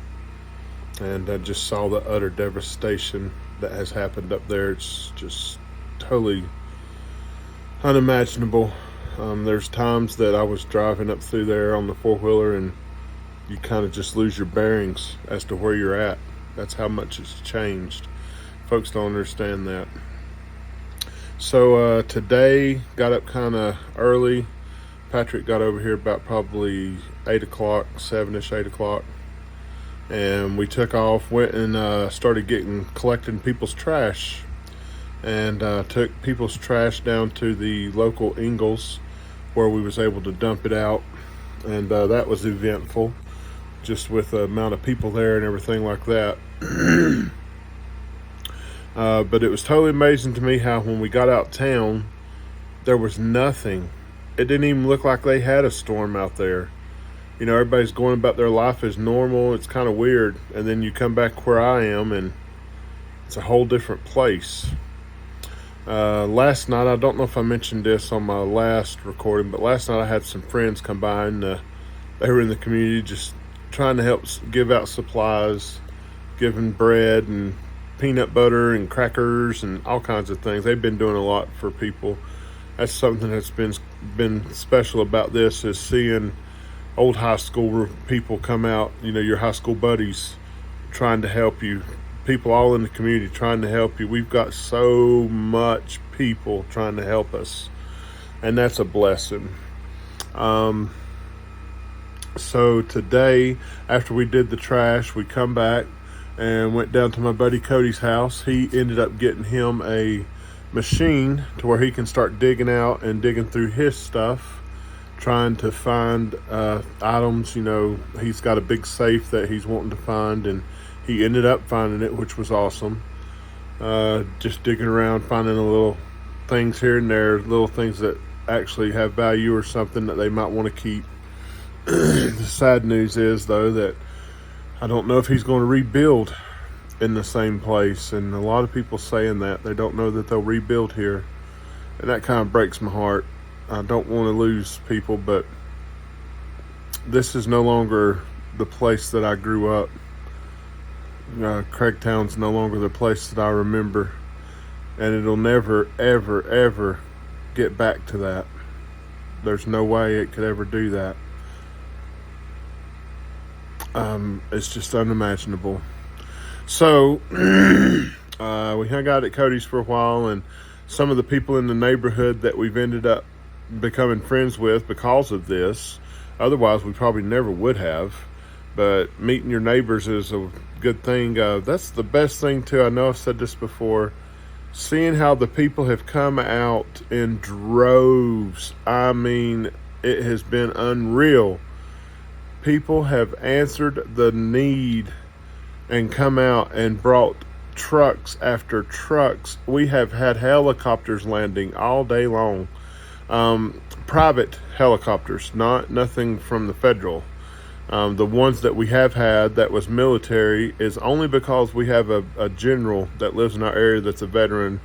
and I just saw the utter devastation that has happened up there. It's just totally unimaginable. There's times that I was driving up through there on the four-wheeler and you kind of just lose your bearings as to where you're at. That's how much it's changed. Folks don't understand that. So today, got up kind of early. Patrick got over here about probably 8 o'clock, 7-ish, 8 o'clock. And we took off, went and started collecting people's trash. And took people's trash down to the local Ingles where we was able to dump it out. And that was eventful, just with the amount of people there and everything like that. But it was totally amazing to me how when we got out town, there was nothing. It didn't even look like they had a storm out there. You know, everybody's going about their life as normal. It's kind of weird. And then you come back where I am and it's a whole different place. Last night, I don't know if I mentioned this on my last recording, but last night I had some friends come by, and they were in the community just trying to help give out supplies, giving bread and peanut butter and crackers and all kinds of things. They've been doing a lot for people. That's something that's been special about this, is seeing old high school people come out, you know, your high school buddies, trying to help you. People all in the community trying to help you. We've got so much people trying to help us, and that's a blessing. So today, after we did the trash, we come back and went down to my buddy Cody's house. He ended up getting him a machine to where he can start digging out and digging through his stuff, trying to find items. You know, he's got a big safe that he's wanting to find, and he ended up finding it, which was awesome. Just digging around, finding the little things here and there, little things that actually have value or something that they might want to keep. The sad news is, though, that I don't know if he's going to rebuild in the same place. And a lot of people saying that they don't know that they'll rebuild here. And that kind of breaks my heart. I don't want to lose people, but this is no longer the place that I grew up. Craigtown's no longer the place that I remember, and it'll never, ever, ever get back to that. There's no way it could ever do that. It's just unimaginable. So we hung out at Cody's for a while, and some of the people in the neighborhood that we've ended up becoming friends with because of this. Otherwise, we probably never would have. But meeting your neighbors is a good thing. That's the best thing, too. I know I've said this before. Seeing how the people have come out in droves. I mean, it has been unreal. People have answered the need and come out and brought trucks after trucks. We have had helicopters landing all day long. Private helicopters, nothing from the federal. The ones that we have had that was military is only because we have a general that lives in our area that's a veteran,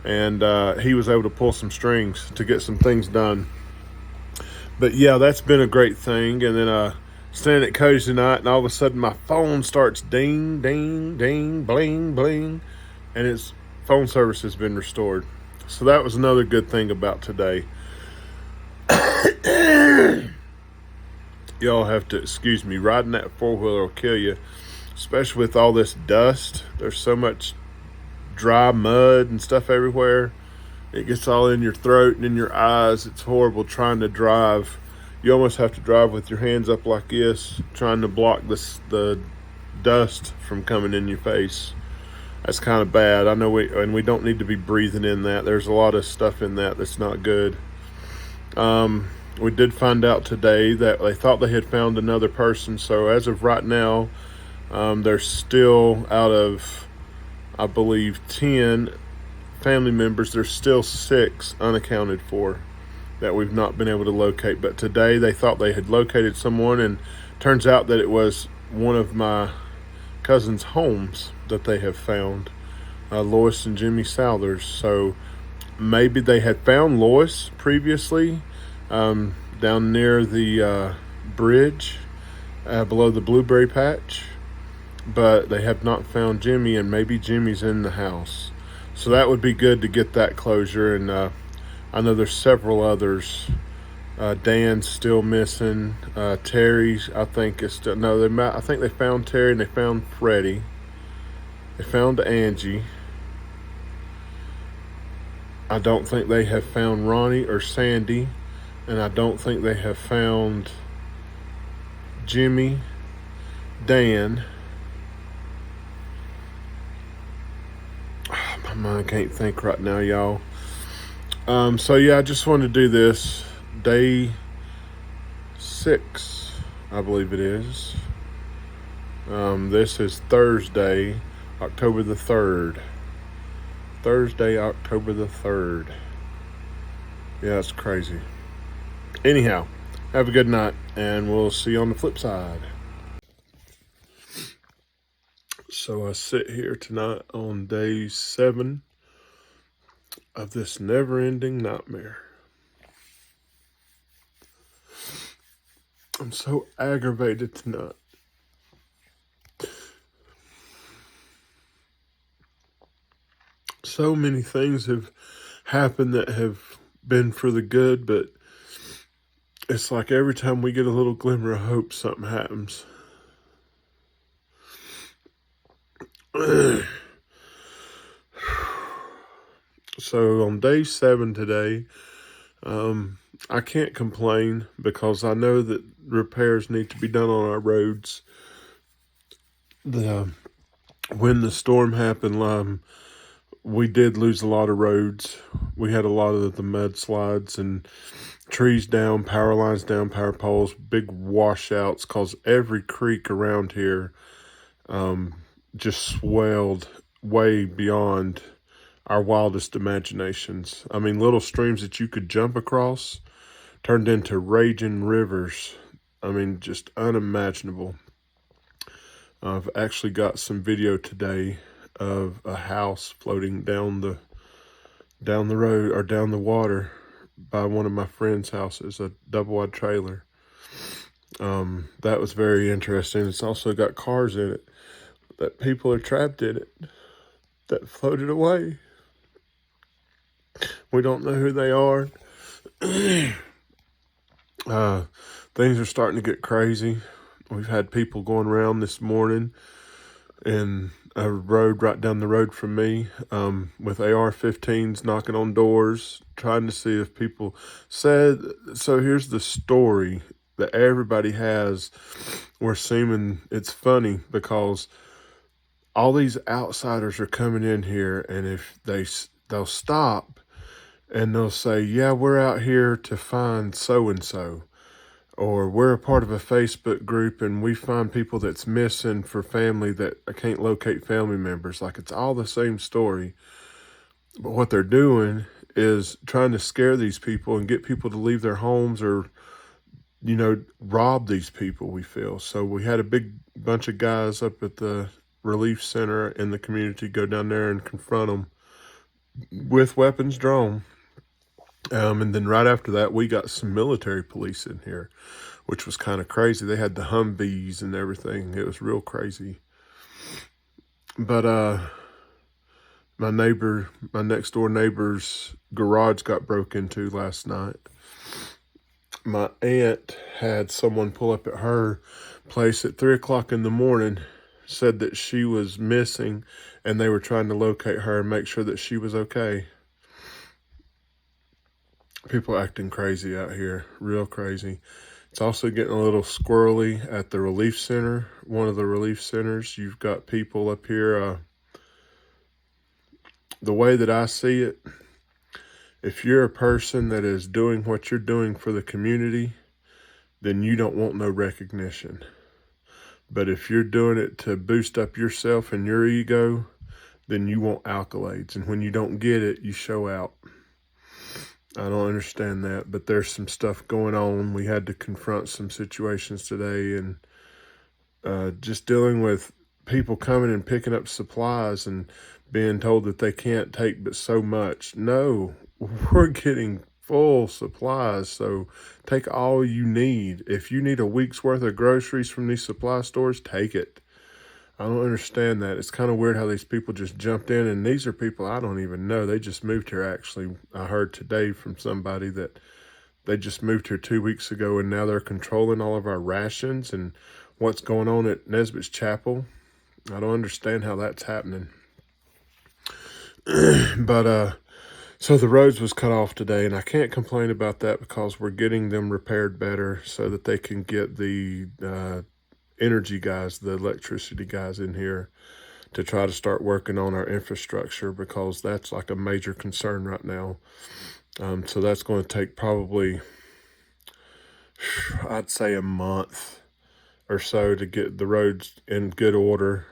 and he was able to pull some strings to get some things done. But yeah, that's been a great thing. And then standing at Cody's tonight, and all of a sudden my phone starts ding, ding, ding, bling, bling, and its phone service has been restored. So that was another good thing about today. Y'all have to excuse me. Riding that four-wheeler will kill you, especially with all this dust. There's so much dry mud and stuff everywhere. It gets all in your throat and in your eyes. It's horrible trying to drive. You almost have to drive with your hands up like this, trying to block the dust from coming in your face. That's kind of bad. I know we don't need to be breathing in that. There's a lot of stuff in that that's not good. We did find out today that they thought they had found another person. So as of right now, they're still out of, I believe, 10 family members. There's still 6 unaccounted for that we've not been able to locate. But today they thought they had located someone, and turns out that it was one of my cousin's homes that they have found, Lois and Jimmy Southers. So maybe they had found Lois previously, down near the bridge below the blueberry patch, but they have not found Jimmy, and maybe Jimmy's in the house. So that would be good to get that closure. And I know there's several others. Dan's still missing. Terry's, I think, is still, no, I think they found Terry and they found Freddie. They found Angie. I don't think they have found Ronnie or Sandy, and I don't think they have found Jimmy, Dan. My mind can't think right now, y'all. So yeah, I just wanted to do this. Day 6, I believe it is. This is Thursday, October the 3rd. Thursday, October the 3rd. Yeah, it's crazy. Anyhow, have a good night, and we'll see you on the flip side. So I sit here tonight on day 7 of this never-ending nightmare. I'm so aggravated tonight. So many things have happened that have been for the good, but it's like every time we get a little glimmer of hope, something happens. So on day 7 today, I can't complain because I know that repairs need to be done on our roads. When the storm happened, we did lose a lot of roads. We had a lot of the mudslides and trees down, power lines down, power poles, big washouts, because every creek around here just swelled way beyond our wildest imaginations. I mean, little streams that you could jump across turned into raging rivers. I mean, just unimaginable. I've actually got some video today of a house floating down the road, or down the water, by one of my friend's houses, a double-wide trailer. That was very interesting. It's also got cars in it that people are trapped in it that floated away. We don't know who they are. Things are starting to get crazy. We've had people going around this morning in a road right down the road from me, with AR-15s knocking on doors, trying to see if people said. So here's the story that everybody has. We're seeming, it's funny because all these outsiders are coming in here, and if they'll stop and they'll say, yeah, we're out here to find so-and-so, or we're a part of a Facebook group and we find people that's missing for family that can't locate family members. Like, it's all the same story. But what they're doing is trying to scare these people and get people to leave their homes, or, rob these people, we feel. So we had a big bunch of guys up at the relief center in the community go down there and confront them with weapons drawn. And then right after that, we got some military police in here, which was kind of crazy. They had the Humvees and everything. It was real crazy. But my next door neighbor's garage got broke into last night. My aunt had someone pull up at her place at 3 o'clock in the morning, said that she was missing, and they were trying to locate her and make sure that she was okay. People acting crazy out here, real crazy. It's also getting a little squirrely at the relief center, one of the relief centers. You've got people up here. The way that I see it, if you're a person that is doing what you're doing for the community, then you don't want no recognition. But if you're doing it to boost up yourself and your ego, then you want accolades. And when you don't get it, you show out. I don't understand that, but there's some stuff going on. We had to confront some situations today, and just dealing with people coming and picking up supplies and being told that they can't take but so much. No, we're getting full supplies, so take all you need. If you need a week's worth of groceries from these supply stores, take it. I don't understand that. It's kind of weird how these people just jumped in, and these are people I don't even know. They just moved here, actually. I heard today from somebody that they just moved here 2 weeks ago, and now they're controlling all of our rations and what's going on at Nesbitt's Chapel. I don't understand how that's happening. But so the roads was cut off today, and I can't complain about that because we're getting them repaired better so that they can get the energy guys, the electricity guys in here to try to start working on our infrastructure, because that's like a major concern right now. So that's going to take probably, I'd say, a month or so to get the roads in good order.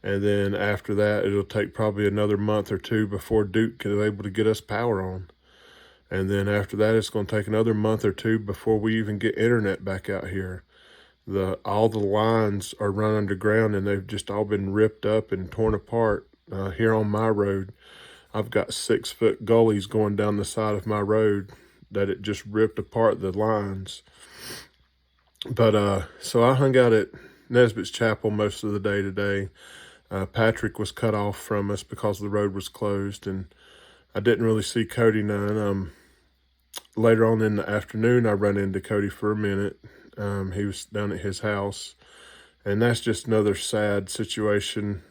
And then after that, it'll take probably another month or two before Duke is able to get us power on. And then after that, it's going to take another month or two before we even get internet back out here. All the lines are run underground, and they've just all been ripped up and torn apart. Here on my road, I've got 6-foot gullies going down the side of my road that it just ripped apart the lines. But so I hung out at Nesbitt's Chapel most of the day today. Patrick was cut off from us because the road was closed, and I didn't really see Cody none. Later on in the afternoon, I ran into Cody for a minute. He was down at his house, and that's just another sad situation,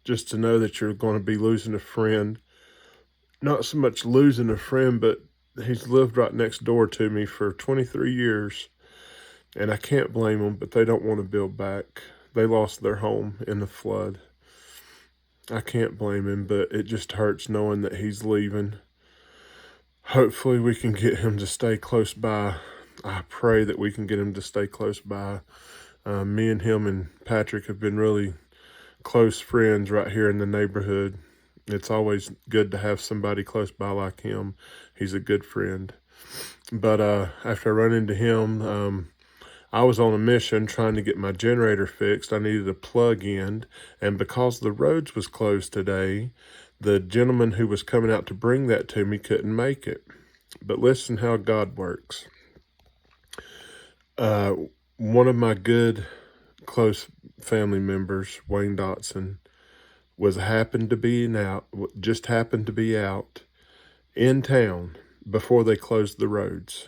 just to know that you're going to be losing a friend. Not so much losing a friend, but he's lived right next door to me for 23 years, and I can't blame them, but they don't want to build back. They lost their home in the flood. I can't blame him, but it just hurts knowing that he's leaving. Hopefully we can get him to stay close by. I pray that we can get him to stay close by. Me and him and Patrick have been really close friends right here in the neighborhood. It's always good to have somebody close by like him. He's a good friend. But after I run into him, I was on a mission trying to get my generator fixed. I needed a plug in, and because the roads was closed today, the gentleman who was coming out to bring that to me couldn't make it. But listen how God works. One of my good close family members, Wayne Dotson, just happened to be out in town before they closed the roads.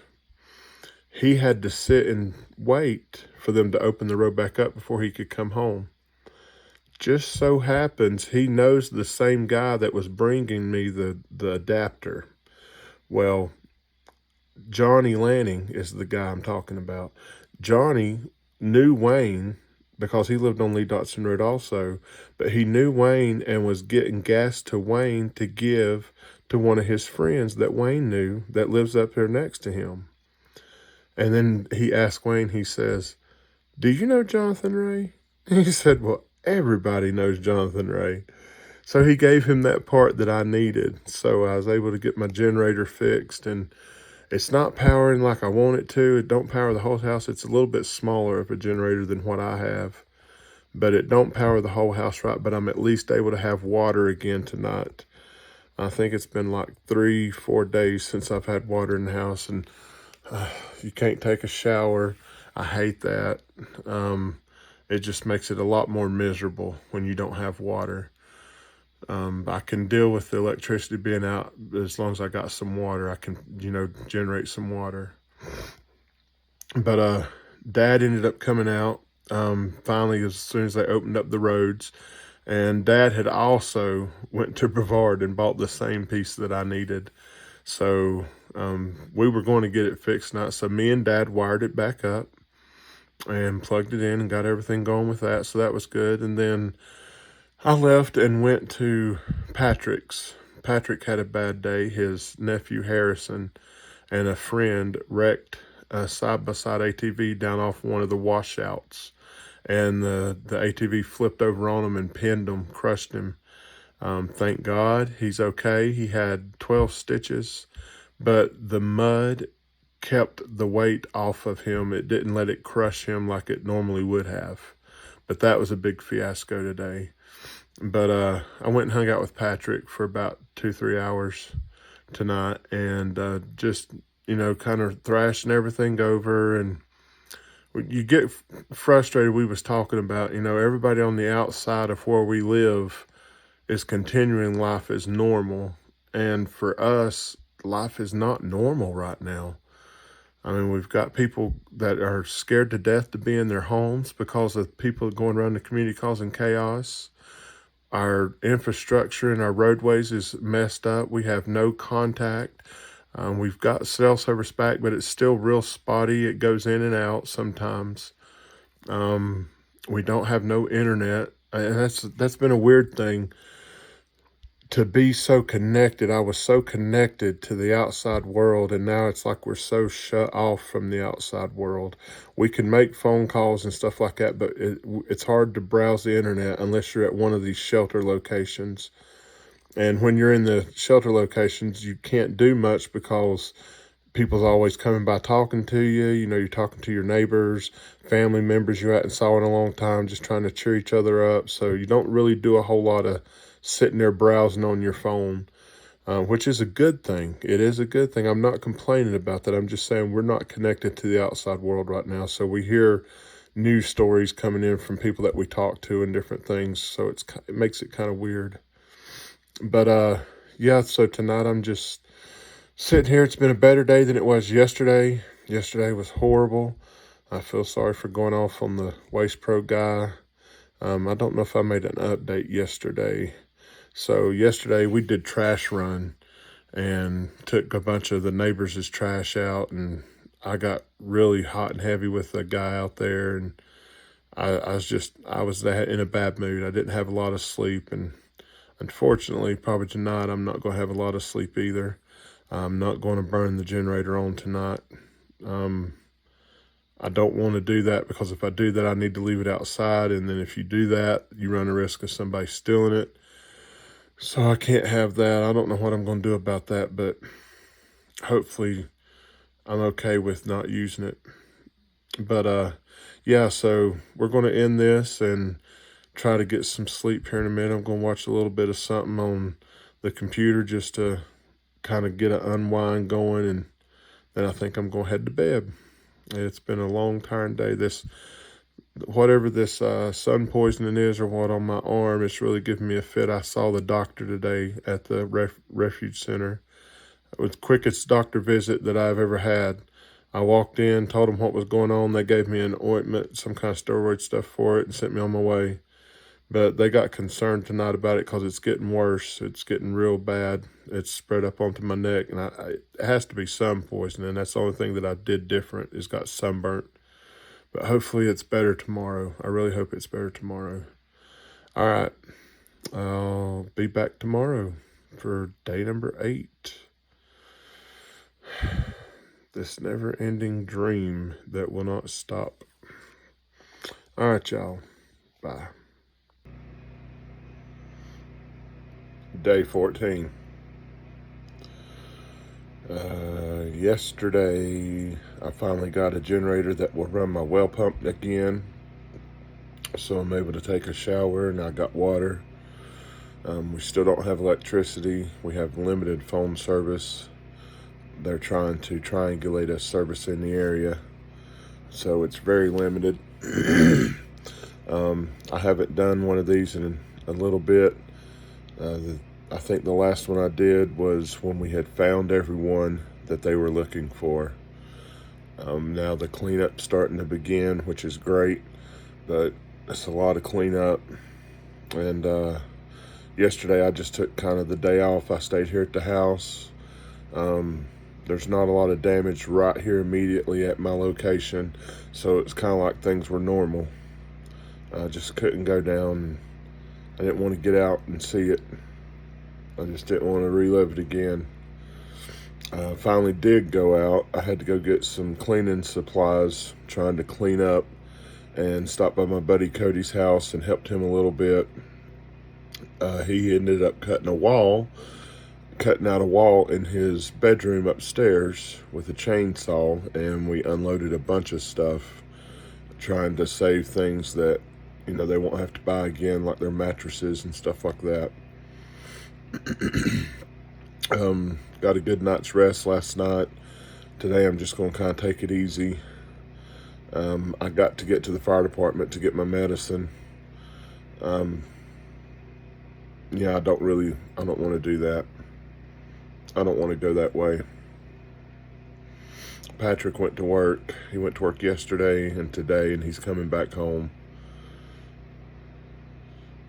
He had to sit and wait for them to open the road back up before he could come home. Just so happens he knows the same guy that was bringing me the adapter. Well, Johnny Lanning is the guy I'm talking about. Johnny knew Wayne because he lived on Lee Dotson Road also, but he knew Wayne and was getting gas to Wayne to give to one of his friends that Wayne knew that lives up there next to him. And then he asked Wayne, he says, "Do you know Jonathan Ray?" He said, "Well, everybody knows Jonathan Ray." So he gave him that part that I needed. So I was able to get my generator fixed, and it's not powering like I want it to. It don't power the whole house. It's a little bit smaller of a generator than what I have, but it don't power the whole house right. But I'm at least able to have water again tonight. I think it's been like 3-4 days since I've had water in the house, and you can't take a shower. I hate that. It just makes it a lot more miserable when you don't have water. I can deal with the electricity being out as long as I got some water. I can, generate some water. But Dad ended up coming out finally as soon as they opened up the roads. And Dad had also went to Brevard and bought the same piece that I needed. So we were going to get it fixed tonight. So me and Dad wired it back up and plugged it in and got everything going with that. So that was good. And then I left and went to Patrick's. Patrick had a bad day. His nephew Harrison and a friend wrecked a side-by-side ATV down off one of the washouts. And the ATV flipped over on him and pinned him, crushed him. Thank God he's okay. He had 12 stitches, but the mud kept the weight off of him. It didn't let it crush him like it normally would have. But that was a big fiasco today. But I went and hung out with Patrick for about 2-3 hours tonight, and just, kind of thrashing everything over. And you get frustrated. We was talking about, everybody on the outside of where we live is continuing life as normal. And for us, life is not normal right now. I mean, we've got people that are scared to death to be in their homes because of people going around the community causing chaos. Our infrastructure and our roadways is messed up. We have no contact. We've got cell service back, but it's still real spotty. It goes in and out sometimes. We don't have no internet. And that's been a weird thing. To be so connected. I was so connected to the outside world, and now it's like we're so shut off from the outside world. We can make phone calls and stuff like that, but it's hard to browse the internet unless you're at one of these shelter locations. And when you're in the shelter locations, you can't do much because people's always coming by talking to you. You're talking to your neighbors, family members you hadn't saw in a long time, just trying to cheer each other up. So you don't really do a whole lot of sitting there browsing on your phone, which is a good thing. It is a good thing. I'm not complaining about that. I'm just saying we're not connected to the outside world right now. So we hear news stories coming in from people that we talk to and different things. So it makes it kind of weird. But yeah, so tonight I'm just sitting here. It's been a better day than it was yesterday. Yesterday was horrible. I feel sorry for going off on the Waste Pro guy. I don't know if I made an update yesterday. So yesterday we did trash run and took a bunch of the neighbors' trash out, and I got really hot and heavy with the guy out there, and I was in a bad mood. I didn't have a lot of sleep, and unfortunately probably tonight I'm not going to have a lot of sleep either. I'm not going to burn the generator on tonight. I don't want to do that because if I do that, I need to leave it outside. And then if you do that, you run the risk of somebody stealing it. So I can't have that. I don't know what I'm going to do about that, but hopefully I'm okay with not using it. But yeah, so we're going to end this and try to get some sleep here in a minute. I'm going to watch a little bit of something on the computer just to kind of get an unwind going, and then I think I'm going to head to bed. It's been a long, tiring day. Whatever this sun poisoning is or what on my arm, it's really giving me a fit. I saw the doctor today at the refuge center. It was the quickest doctor visit that I've ever had. I walked in, told them what was going on. They gave me an ointment, some kind of steroid stuff for it, and sent me on my way. But they got concerned tonight about it because it's getting worse. It's getting real bad. It's spread up onto my neck, and it has to be sun poisoning. That's the only thing that I did different is got sunburnt. But hopefully it's better tomorrow. I really hope it's better tomorrow. All right. I'll be back tomorrow for day number 8. This never-ending dream that will not stop. All right, y'all. Bye. Day 14. Yesterday, I finally got a generator that will run my well pump again. So I'm able to take a shower, and I got water. We still don't have electricity. We have limited phone service. They're trying to triangulate a service in the area, so it's very limited. I haven't done one of these in a little bit. I think the last one I did was when we had found everyone that they were looking for. Now the cleanup's starting to begin, which is great, but it's a lot of cleanup. And yesterday I just took kind of the day off. I stayed here at the house. There's not a lot of damage right here immediately at my location, so it's kind of like things were normal. I just couldn't go down. I didn't want to get out and see it. I just didn't want to relive it again. Finally did go out. I had to go get some cleaning supplies, trying to clean up, and stopped by my buddy Cody's house and helped him a little bit. He ended up cutting out a wall in his bedroom upstairs with a chainsaw, and we unloaded a bunch of stuff, trying to save things that, they won't have to buy again, like their mattresses and stuff like that. Got a good night's rest last night. Today I'm just going to kind of take it easy. I got to get to the fire department to get my medicine. I don't want to do that. I don't want to go that way. Patrick went to work. He went to work yesterday and today, and he's coming back home.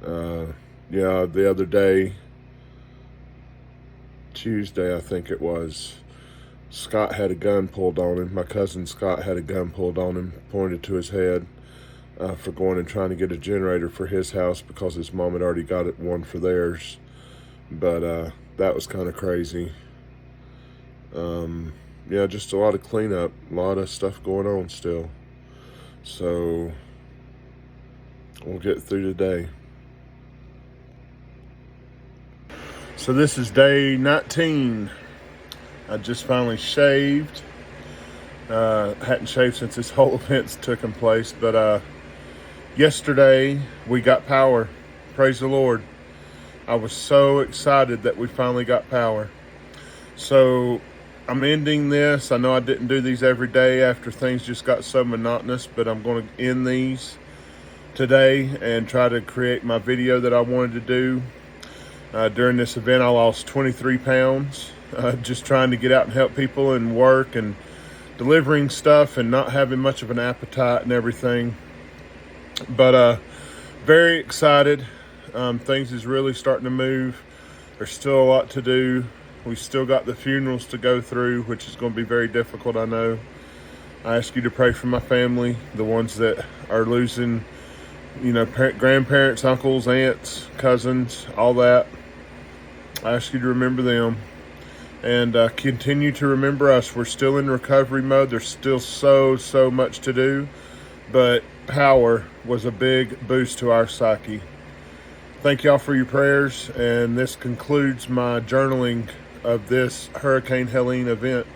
The other day, Tuesday, I think it was, Scott had a gun pulled on him. My cousin Scott had a gun pulled on him, pointed to his head, for going and trying to get a generator for his house because his mom had already got one for theirs. But that was kind of crazy. Just a lot of cleanup, a lot of stuff going on still. So we'll get through today. So this is day 19. I just finally shaved. Hadn't shaved since this whole event's taken place, but yesterday we got power. Praise the Lord. I was so excited that we finally got power. So I'm ending this. I know I didn't do these every day after things just got so monotonous, but I'm going to end these today and try to create my video that I wanted to do. During this event, I lost 23 pounds, just trying to get out and help people and work and delivering stuff and not having much of an appetite and everything. But very excited. Things is really starting to move. There's still a lot to do. We still got the funerals to go through, which is going to be very difficult, I know. I ask you to pray for my family, the ones that are losing, grandparents, uncles, aunts, cousins, all that. I ask you to remember them and continue to remember us. We're still in recovery mode. There's still so much to do, but power was a big boost to our psyche. Thank y'all for your prayers, and this concludes my journaling of this Hurricane Helene event.